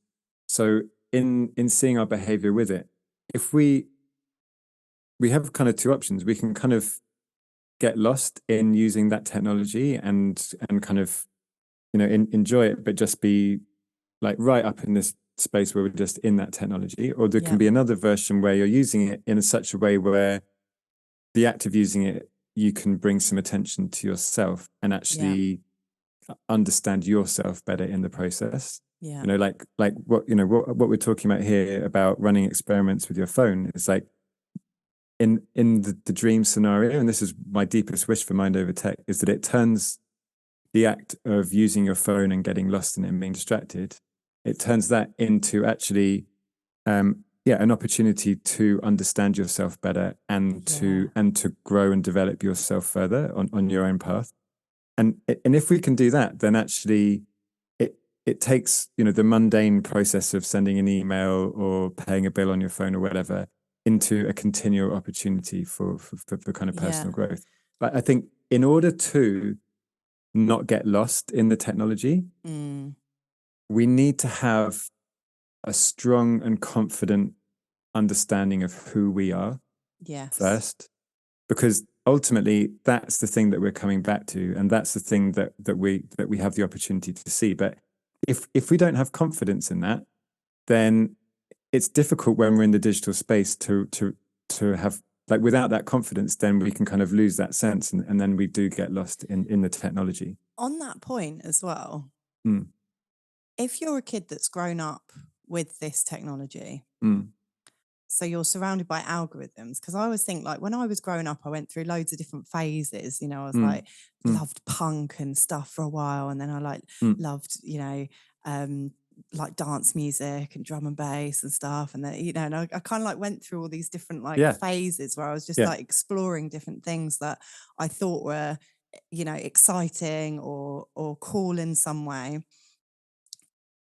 so in seeing our behavior with it, if we have kind of two options. We can kind of get lost in using that technology and kind of enjoy it, but just be like right up in this space where we're just in that technology. Or there Yeah. can be another version where you're using it in such a way where the act of using it, you can bring some attention to yourself and actually understand yourself better in the process. Yeah. Like what what we're talking about here about running experiments with your phone is like in the dream scenario, and this is my deepest wish for Mind Over Tech, is that it turns the act of using your phone and getting lost in it and being distracted, it turns that into actually an opportunity to understand yourself better and to grow and develop yourself further on your own path. And if we can do that, then actually it takes the mundane process of sending an email or paying a bill on your phone or whatever into a continual opportunity for kind of personal growth. But I think in order to not get lost in the technology, we need to have a strong and confident understanding of who we are first, because ultimately that's the thing that we're coming back to, and that's the thing that we have the opportunity to see. But if we don't have confidence in that, then it's difficult when we're in the digital space to have, like, without that confidence, then we can kind of lose that sense, and then we do get lost in the technology. On that point as well, Mm. if you're a kid that's grown up with this technology, so you're surrounded by algorithms, because I always think, like, when I was growing up, I went through loads of different phases. I was like, loved punk and stuff for a while, and then I loved, like dance music and drum and bass and stuff. And then, and I kind of like went through all these different phases where I was just like exploring different things that I thought were, exciting or cool in some way.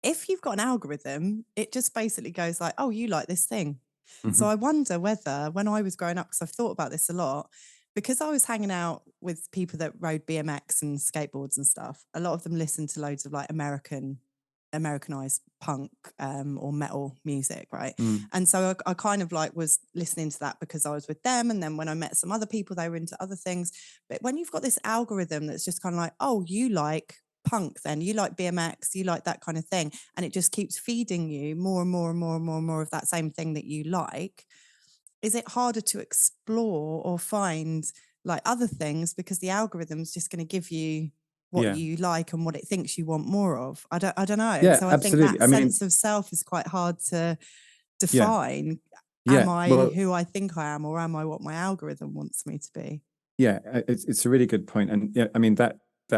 If you've got an algorithm, it just basically goes like, oh, you like this thing. So I wonder whether, when I was growing up, because I've thought about this a lot, because I was hanging out with people that rode BMX and skateboards and stuff, a lot of them listened to loads of like Americanized punk or metal music, right? And so I kind of like was listening to that because I was with them. And then when I met some other people, they were into other things. But when you've got this algorithm that's just kind of like, oh, you like punk, then you like BMX, you like that kind of thing, and it just keeps feeding you more and more and more and more and more of that same thing that you like, is it harder to explore or find like other things because the algorithm's just going to give you what you like and what it thinks you want more of? I don't know. Yeah, so I absolutely. think that sense of self is quite hard to define. Yeah. Am I who I think I am, or am I what my algorithm wants me to be? Yeah, it's a really good point. And yeah, I mean, that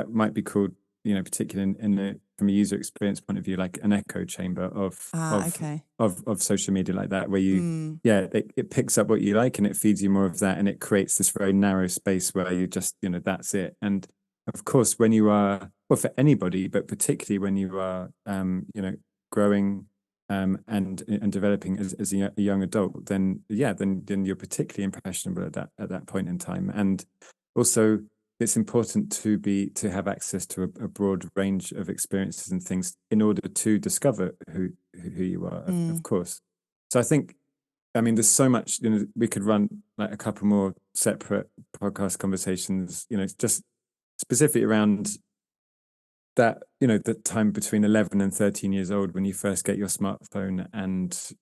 might be called, particularly from a user experience point of view, like an echo chamber of social media like that, where you it picks up what you like and it feeds you more of that, and it creates this very narrow space where you just, that's it. And of course, when you are, well, for anybody, but particularly when you are growing and developing as a young adult, then you're particularly impressionable at that point in time. And also, it's important to have access to a broad range of experiences and things in order to discover who you are, of course. So I think, I mean, there's so much, we could run like a couple more separate podcast conversations, just specifically around that, the time between 11 and 13 years old when you first get your smartphone, and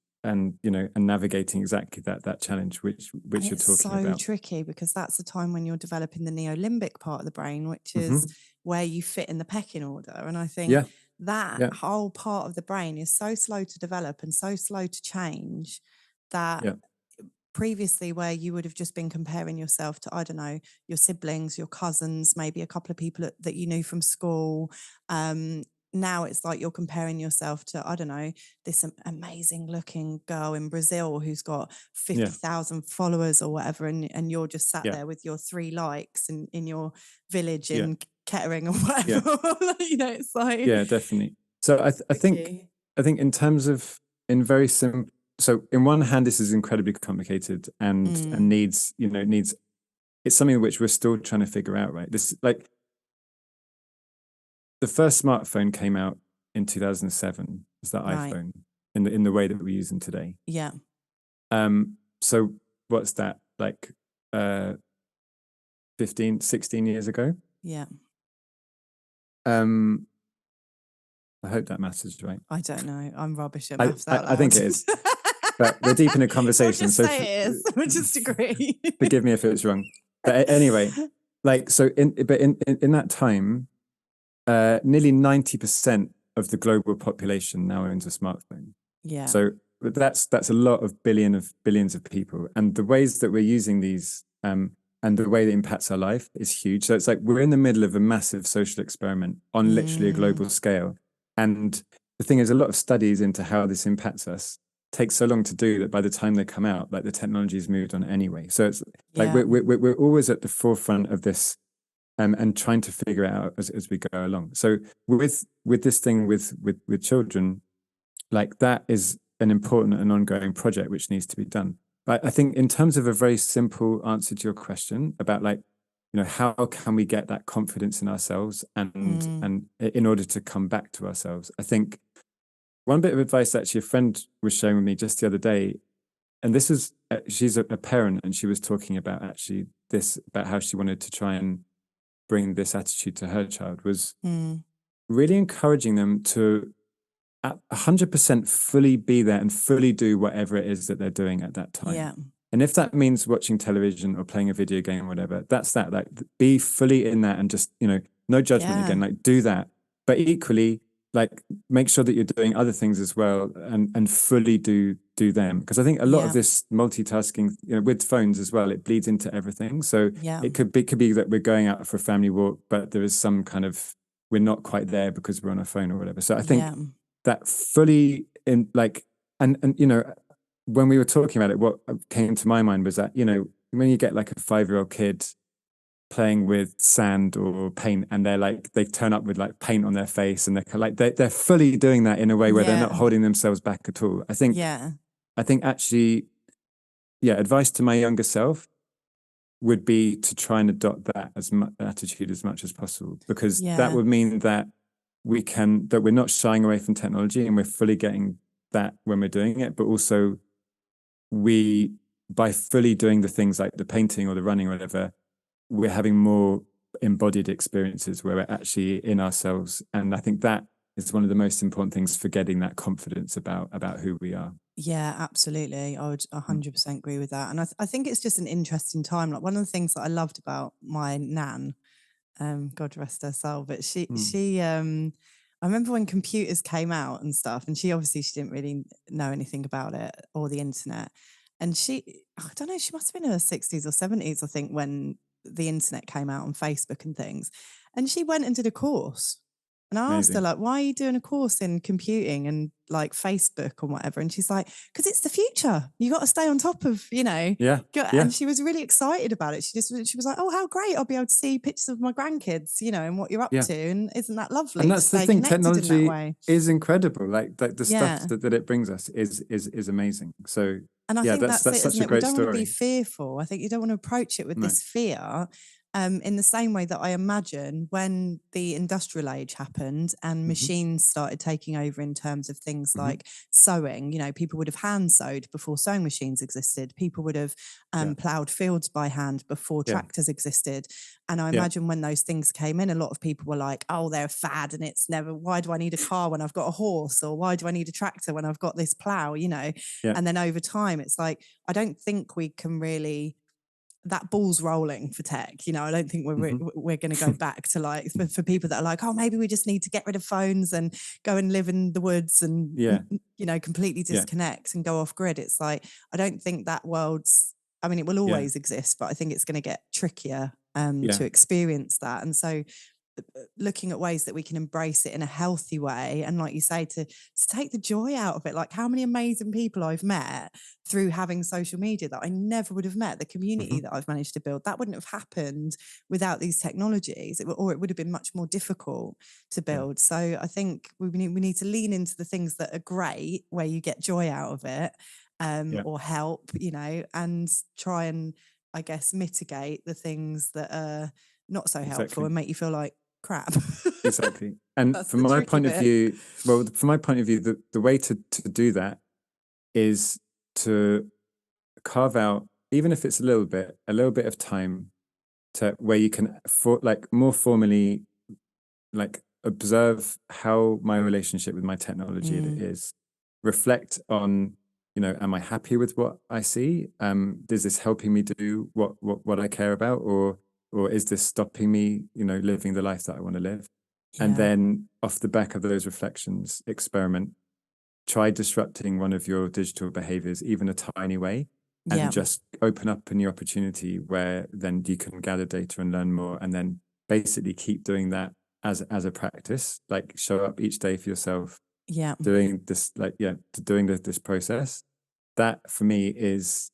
navigating exactly that challenge which you're talking about. It's so tricky because that's the time when you're developing the neolimbic part of the brain, which is where you fit in the pecking order. And I think that whole part of the brain is so slow to develop and so slow to change that previously, where you would have just been comparing yourself to, I don't know, your siblings, your cousins, maybe a couple of people that you knew from school. Now it's like you're comparing yourself to, I don't know, this amazing looking girl in Brazil who's got 50,000 followers or whatever. And you're just sat there with your 3 likes in your village in Kettering or whatever. It's like... Yeah, definitely. So I think in terms of in very simple. So in one hand, this is incredibly complicated and needs, it's something which we're still trying to figure out, right? This, like, the first smartphone came out in 2007. It's the Right. iPhone in the way that we use them today. Yeah. So what's that, like 15, 16 years ago? Yeah. I hope that maths is right. I don't know. I'm rubbish at I, maths out I, loud. I think it is. But we're deep in a conversation. We'll just So say it is. We'll just agree. forgive me if it's wrong. But anyway, like, so in that time, nearly 90% of the global population now owns a smartphone. Yeah. So that's a lot of billions of people. And the ways that we're using these and the way that impacts our life is huge. So it's like we're in the middle of a massive social experiment on literally a global scale. And the thing is, a lot of studies into how this impacts us takes so long to do that by the time they come out, like, the technology's moved on anyway. So it's like we're always at the forefront of this, and trying to figure it out as we go along. So with this thing with children, like, that is an important and ongoing project which needs to be done. But I think in terms of a very simple answer to your question about, like, how can we get that confidence in ourselves and in order to come back to ourselves, I think one bit of advice actually a friend was sharing with me just the other day, and this is she's a parent, and she was talking about actually this, about how she wanted to try and bring this attitude to her child, was really encouraging them to at 100% fully be there and fully do whatever it is that they're doing at that time. Yeah. And if that means watching television or playing a video game or whatever, that's that. Like, be fully in that and just, no judgment again, like, do that. But equally, like, make sure that you're doing other things as well and fully do them. Because I think a lot of this multitasking, with phones as well, it bleeds into everything. So it could be that we're going out for a family walk, but there is some kind of, we're not quite there because we're on a phone or whatever. So I think that fully in, like, and when we were talking about it, what came to my mind was that, when you get like a 5-year-old kid playing with sand or paint, and they turn up with like paint on their face, and they're fully doing that in a way where they're not holding themselves back at all. I think actually, advice to my younger self would be to try and adopt that attitude as much as possible, because that would mean that we're not shying away from technology, and we're fully getting that when we're doing it, but also by fully doing the things like the painting or the running or whatever, we're having more embodied experiences where we're actually in ourselves. And I think that is one of the most important things for getting that confidence about who we are. Yeah, absolutely. I would 100% agree with that. And I think it's just an interesting time. Like, one of the things that I loved about my nan, God rest her soul, but she I remember when computers came out and stuff, and she didn't really know anything about it or the internet. And I don't know, she must have been in her 60s or 70s, I think, when the internet came out on Facebook and things. And she went and did a course. And I asked her, like, why are you doing a course in computing and like Facebook and whatever? And she's like, because it's the future. You got to stay on top of, And she was really excited about it. She was like, oh, how great. I'll be able to see pictures of my grandkids, and what you're up to. And isn't that lovely? And that's the thing, technology in that way. is incredible. Like the stuff that it brings us is amazing. So and I think that's it, such isn't a it? great We don't story. want to be fearful. I think you don't want to approach it with this fear. In the same way that I imagine when the industrial age happened and machines started taking over in terms of things like sewing, people would have hand sewed before sewing machines existed. People would have ploughed fields by hand before tractors existed. And I imagine when those things came in, a lot of people were like, oh, they're a fad, and it's never, why do I need a car when I've got a horse? Or why do I need a tractor when I've got this plough, And then over time, it's like, I don't think we can really, that ball's rolling for tech. I don't think we're going to go back to like, for people that are like, oh, maybe we just need to get rid of phones and go and live in the woods and, completely disconnect and go off grid. It's like, I don't think that it will always exist, but I think it's going to get trickier to experience that. And so looking at ways that we can embrace it in a healthy way. And like you say, to take the joy out of it. Like how many amazing people I've met through having social media that I never would have met, the community that I've managed to build, that wouldn't have happened without these technologies, or it would have been much more difficult to build. So I think we need to lean into the things that are great, where you get joy out of it, or help, and try and, I guess, mitigate the things that are not so helpful and make you feel like crap. Exactly. And from my point of view, the way to do that is to carve out, even if it's a little bit of time to where you can more formally observe how my relationship with my technology is, reflect on, am I happy with what I see? Is this helping me do what I care about, or is this stopping me, living the life that I want to live? And then off the back of those reflections, experiment, try disrupting one of your digital behaviors, even a tiny way, and just open up a new opportunity where then you can gather data and learn more, and then basically keep doing that as a practice. Like show up each day for yourself, doing this, this process. That for me is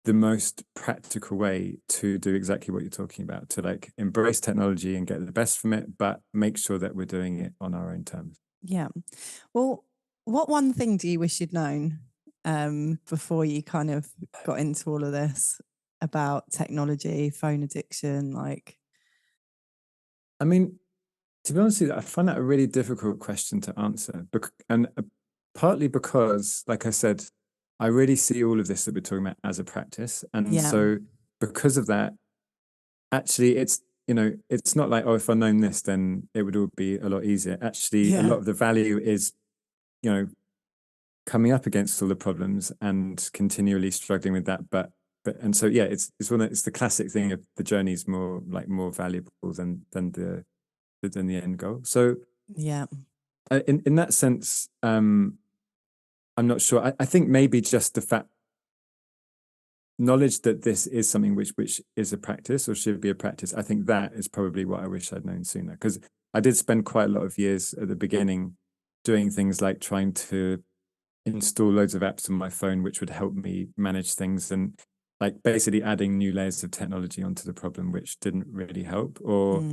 the most practical way to do exactly what you're talking about, to embrace technology and get the best from it, but make sure that we're doing it on our own terms. Yeah. Well, what one thing do you wish you'd known before you kind of got into all of this about technology, phone addiction? I mean, to be honest with you, I find that a really difficult question to answer, and partly because, like I said, I really see all of this that we're talking about as a practice. And so because of that, actually, it's not like, oh, if I'd known this, then it would all be a lot easier. Actually, a lot of the value is, coming up against all the problems and continually struggling with that. And so, it's the classic thing of the journey is more valuable than the end goal. So in that sense, I'm not sure. I think maybe just the fact, knowledge that this is something which is a practice or should be a practice. I think that is probably what I wish I'd known sooner, because I did spend quite a lot of years at the beginning doing things like trying to install loads of apps on my phone which would help me manage things, and basically adding new layers of technology onto the problem, which didn't really help, or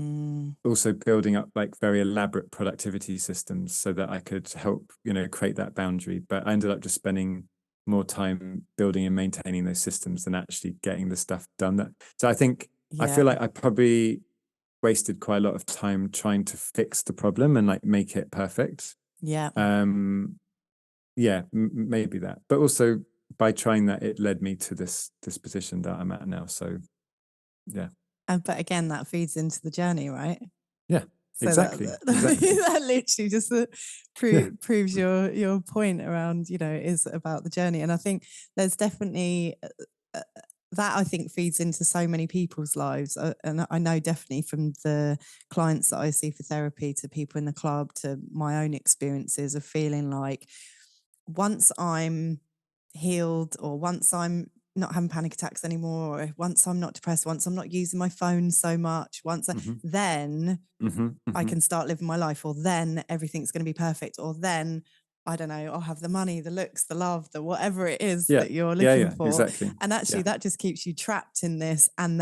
also building up very elaborate productivity systems so that I could help, create that boundary. But I ended up just spending more time building and maintaining those systems than actually getting the stuff done. So I think I feel like I probably wasted quite a lot of time trying to fix the problem and make it perfect. Maybe that, but also by trying that, it led me to this position that I'm at now. So but again, that feeds into the journey, right? So exactly. That literally just proves your point around, is about the journey. And I think there's definitely that, I think, feeds into so many people's lives. And I know definitely from the clients that I see for therapy, to people in the club, to my own experiences of feeling like once I'm healed, or once I'm not having panic attacks anymore, or once I'm not depressed, once I'm not using my phone so much, then I can start living my life, or then everything's going to be perfect, or then, I don't know, I'll have the money, the looks, the love, the whatever it is that you're looking for. Exactly. And actually that just keeps you trapped in this, and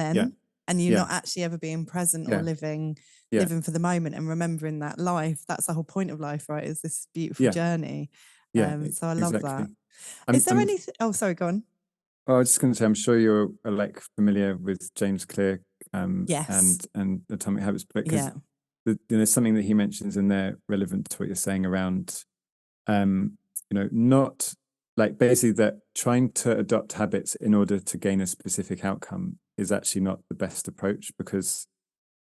you're not actually ever being present or living for the moment and remembering that life. That's the whole point of life, right? Is this beautiful journey. So I love that. Is there anything? Oh, sorry, go on. I was just going to say, I'm sure you're familiar with James Clear, Yes. and Atomic Habits, because there's something that he mentions in there relevant to what you're saying around, not basically that trying to adopt habits in order to gain a specific outcome is actually not the best approach, because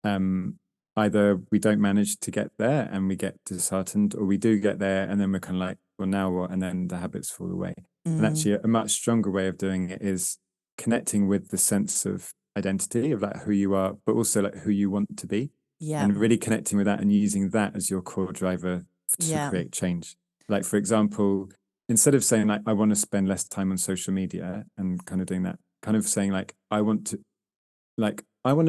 either we don't manage to get there and we get disheartened, or we do get there and then we're kind of well, now what? And then the habits fall away. And actually a much stronger way of doing it is connecting with the sense of identity of who you are, but also who you want to be. And really connecting with that and using that as your core driver to create change. For example, instead of saying I want to spend less time on social media and kind of doing that, kind of saying I want to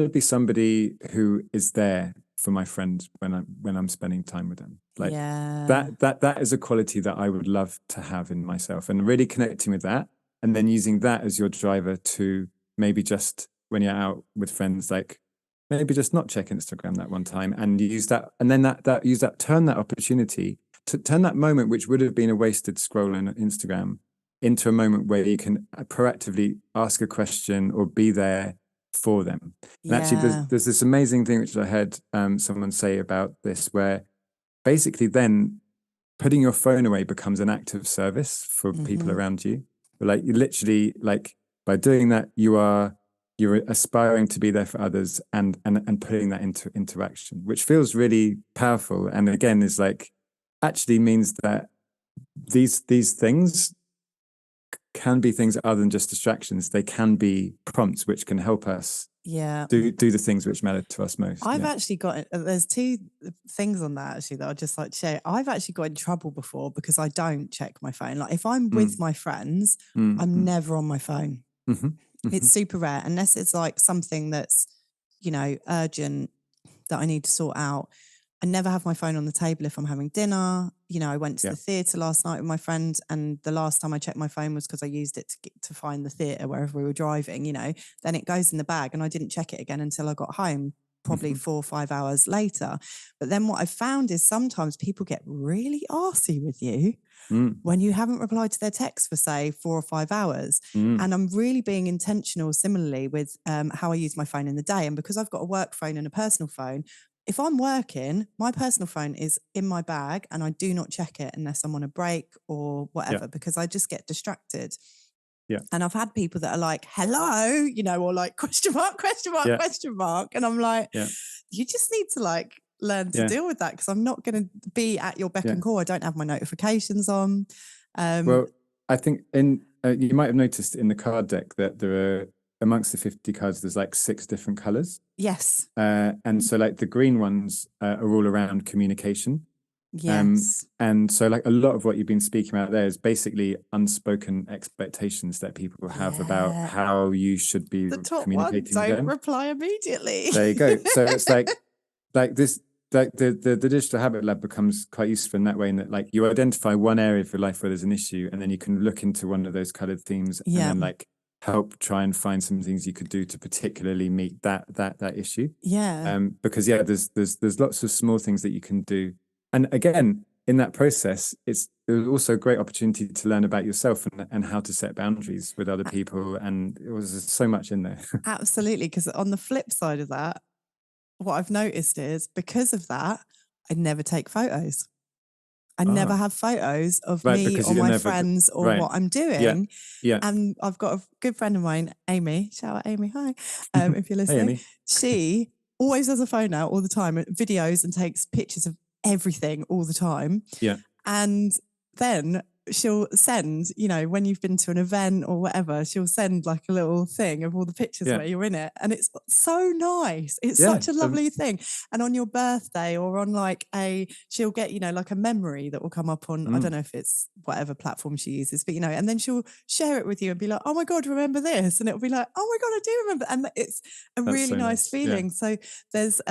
be somebody who is there for my friends when I'm spending time with them. Like Yeah. that is a quality that I would love to have in myself, and really connecting with that, and then using that as your driver to maybe just when you're out with friends, like maybe just not check Instagram that one time, and use that, and then turn that opportunity to turn that moment, which would have been a wasted scroll on Instagram, into a moment where you can proactively ask a question or be there for them. And actually, there's this amazing thing which I heard someone say about this, where basically then putting your phone away becomes an act of service for people around you. But like you literally, like by doing that, you're aspiring to be there for others and putting that into action, which feels really powerful. And again, is like actually means that these things can be things other than just distractions. They can be prompts which can help us do the things which matter to us most. I've actually got, there's two things on that actually that I'd just like to share. I've actually got in trouble before because I don't check my phone. Like if I'm with my friends, I'm never on my phone. It's super rare unless it's like something that's, you know, urgent that I need to sort out. I never have my phone on the table if I'm having dinner. You know, I went to the theatre last night with my friend, and the last time I checked my phone was because I used it to find the theatre wherever we were driving, you know. Then it goes in the bag and I didn't check it again until I got home, probably 4 or 5 hours later. But then what I found is sometimes people get really arsy with you when you haven't replied to their text for, say, 4 or 5 hours. And I'm really being intentional similarly with how I use my phone in the day. And because I've got a work phone and a personal phone, if I'm working, my personal phone is in my bag and I do not check it unless I'm on a break or whatever, because I just get distracted. And I've had people that are like, hello, you know, or like question mark, question mark, question mark. And I'm like, you just need to like learn to deal with that, because I'm not going to be at your beck and call. I don't have my notifications on. Well, I think you might have noticed in the card deck that there are, amongst the 50 cards, there's like 6 different colors. Yes. And so like the green ones are all around communication. Yes. And so like a lot of what you've been speaking about there is basically unspoken expectations that people have about how you should be the top communicating one, with them. don't reply immediately. There you go. So it's like this, like the digital habit lab becomes quite useful in that way, in that like you identify one area of your life where there's an issue, and then you can look into one of those colored themes and then like help try and find some things you could do to particularly meet that issue. Because there's lots of small things that you can do, and again in that process it was also a great opportunity to learn about yourself and how to set boundaries with other people, and it was so much in there. Absolutely, because on the flip side of that, what I've noticed is because of that, I never take photos. I never have photos of me or my friends or what I'm doing. And I've got a good friend of mine, Amy. Shout out, Amy. Hi. If you're listening. Hey, Amy. She always has a phone out all the time, videos, and takes pictures of everything all the time. And then she'll send, you know, when you've been to an event or whatever, she'll send like a little thing of all the pictures where you're in it. And it's so nice. It's such a lovely thing. And on your birthday or on like she'll get, you know, like a memory that will come up on, I don't know if it's whatever platform she uses, but, you know, and then she'll share it with you and be like, oh my God, remember this? And it'll be like, oh my God, I do remember. And it's a really so nice feeling. So there's,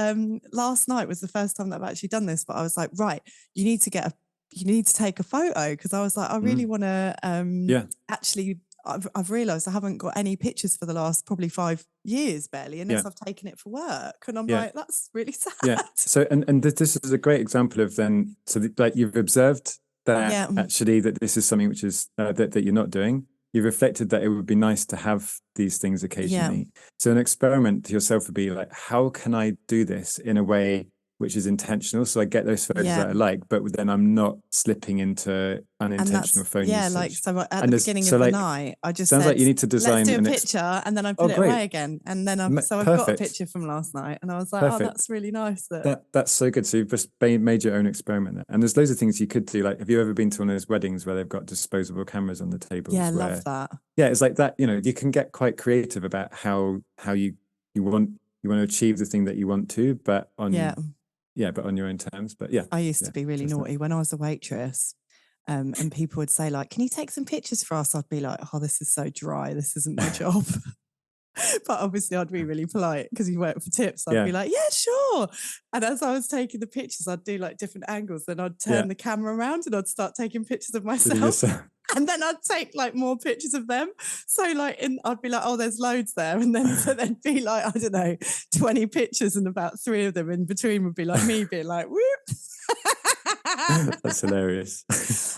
last night was the first time that I've actually done this, but I was like, right, you need to take a photo, because I was like, I really want to actually, I've realised I haven't got any pictures for the last probably 5 years barely, unless I've taken it for work. And I'm like, that's really sad. So, and this is a great example of then, so like you've observed that actually that this is something which is that you're not doing. You've reflected that it would be nice to have these things occasionally. So an experiment to yourself would be like, how can I do this in a way which is intentional, so I get those photos that I like, but then I'm not slipping into unintentional phone usage. Like so at the beginning of the night, I just sounds said, like you need to design. Let's do a picture, and then I put it away again, and then I've got a picture from last night, and I was like, oh, that's really nice. That's so good. So you've just made your own experiment there. And there's loads of things you could do. Like, have you ever been to one of those weddings where they've got disposable cameras on the tables? Yeah, I love that. Yeah, it's like that. You know, you can get quite creative about how you want to achieve the thing that you want to, but on but on your own terms. But I used to be really naughty when I was a waitress, and people would say like, can you take some pictures for us? I'd be like, oh, this is so dry, this isn't my job. But obviously I'd be really polite because you work for tips. I'd Yeah. be like, yeah, sure. And as I was taking the pictures, I'd do like different angles. Then I'd turn the camera around and I'd start taking pictures of myself. And then I'd take like more pictures of them. So like, I'd be like, oh, there's loads there. And then so there'd be like, I don't know, 20 pictures and about 3 of them in between would be like me being like, whoop. That's hilarious.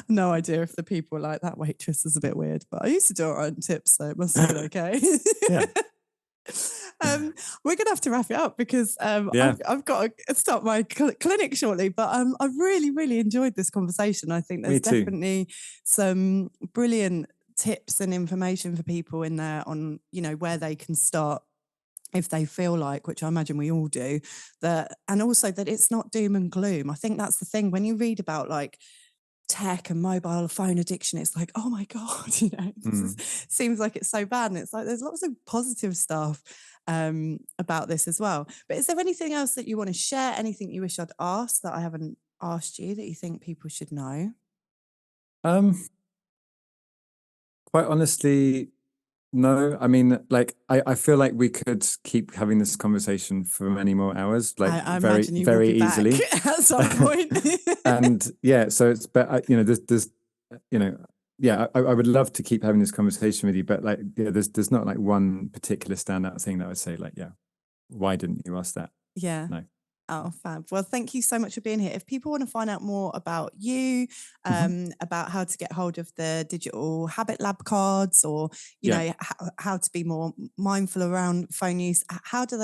No idea if the people were like, that waitress is a bit weird, but I used to do it on tips, so it must have been okay. Yeah. We're gonna have to wrap it up because I've got to start my clinic shortly. But I really enjoyed this conversation. I think there's definitely some brilliant tips and information for people in there on, you know, where they can start if they feel like, which I imagine we all do, that, and also that it's not doom and gloom. I think that's the thing when you read about like tech and mobile phone addiction, it's like, oh my God, you know, seems like it's so bad. And it's like, there's lots of positive stuff about this as well. But is there anything else that you want to share? Anything you wish I'd asked that I haven't asked you that you think people should know? Quite honestly, no. I mean, like, I feel like we could keep having this conversation for many more hours, like I very, imagine you very will be easily. Back at some point. And yeah, so it's, but you know, there's, you know, yeah, I would love to keep having this conversation with you, but like, yeah, there's not like one particular standout thing that I would say, like, yeah, why didn't you ask that? Yeah. No. Oh, fab. Well, thank you so much for being here. If people want to find out more about you, about how to get hold of the digital habit lab cards, or, you know, how to be more mindful around phone use,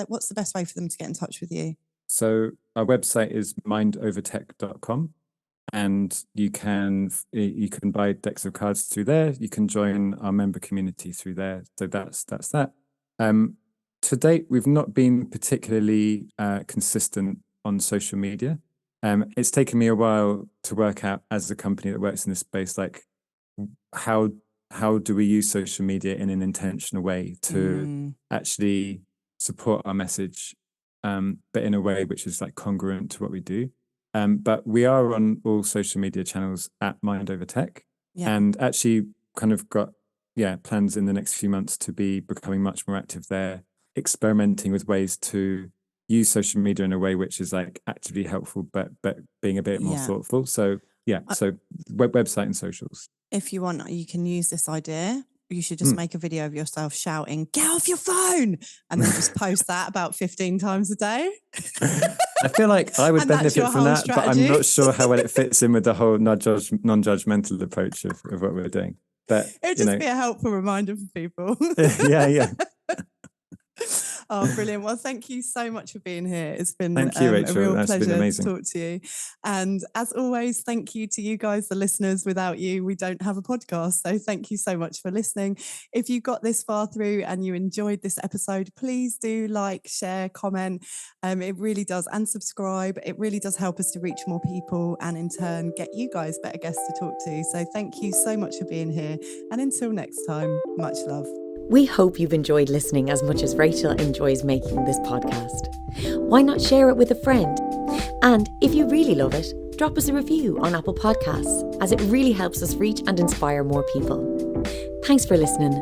what's the best way for them to get in touch with you? So our website is mindovertech.com, and you can buy decks of cards through there. You can join our member community through there. So that's that. To date, we've not been particularly consistent on social media. It's taken me a while to work out, as a company that works in this space, like how do we use social media in an intentional way to actually support our message, but in a way which is like congruent to what we do. But we are on all social media channels at Mind Over Tech, and actually kind of got plans in the next few months to be becoming much more active there, experimenting with ways to use social media in a way which is like actively helpful, but being a bit more thoughtful. So so website and socials. If you want, you can use this idea. You should just make a video of yourself shouting, "Get off your phone," and then just post that about 15 times a day. I feel like I would benefit from that, but I'm not sure how well it fits in with the whole non-judgmental approach of what we're doing. But it'd just be a helpful reminder for people. Yeah. Oh, brilliant. Well, thank you so much for being here. It's been thank you, Rachel. A real That's pleasure been amazing to talk to you. And as always, thank you to you guys, the listeners. Without you, we don't have a podcast. So thank you so much for listening. If you got this far through and you enjoyed this episode, please do like, share, comment. It really does. And subscribe. It really does help us to reach more people and in turn get you guys better guests to talk to. So thank you so much for being here. And until next time, much love. We hope you've enjoyed listening as much as Rachael enjoys making this podcast. Why not share it with a friend? And if you really love it, drop us a review on Apple Podcasts, as it really helps us reach and inspire more people. Thanks for listening.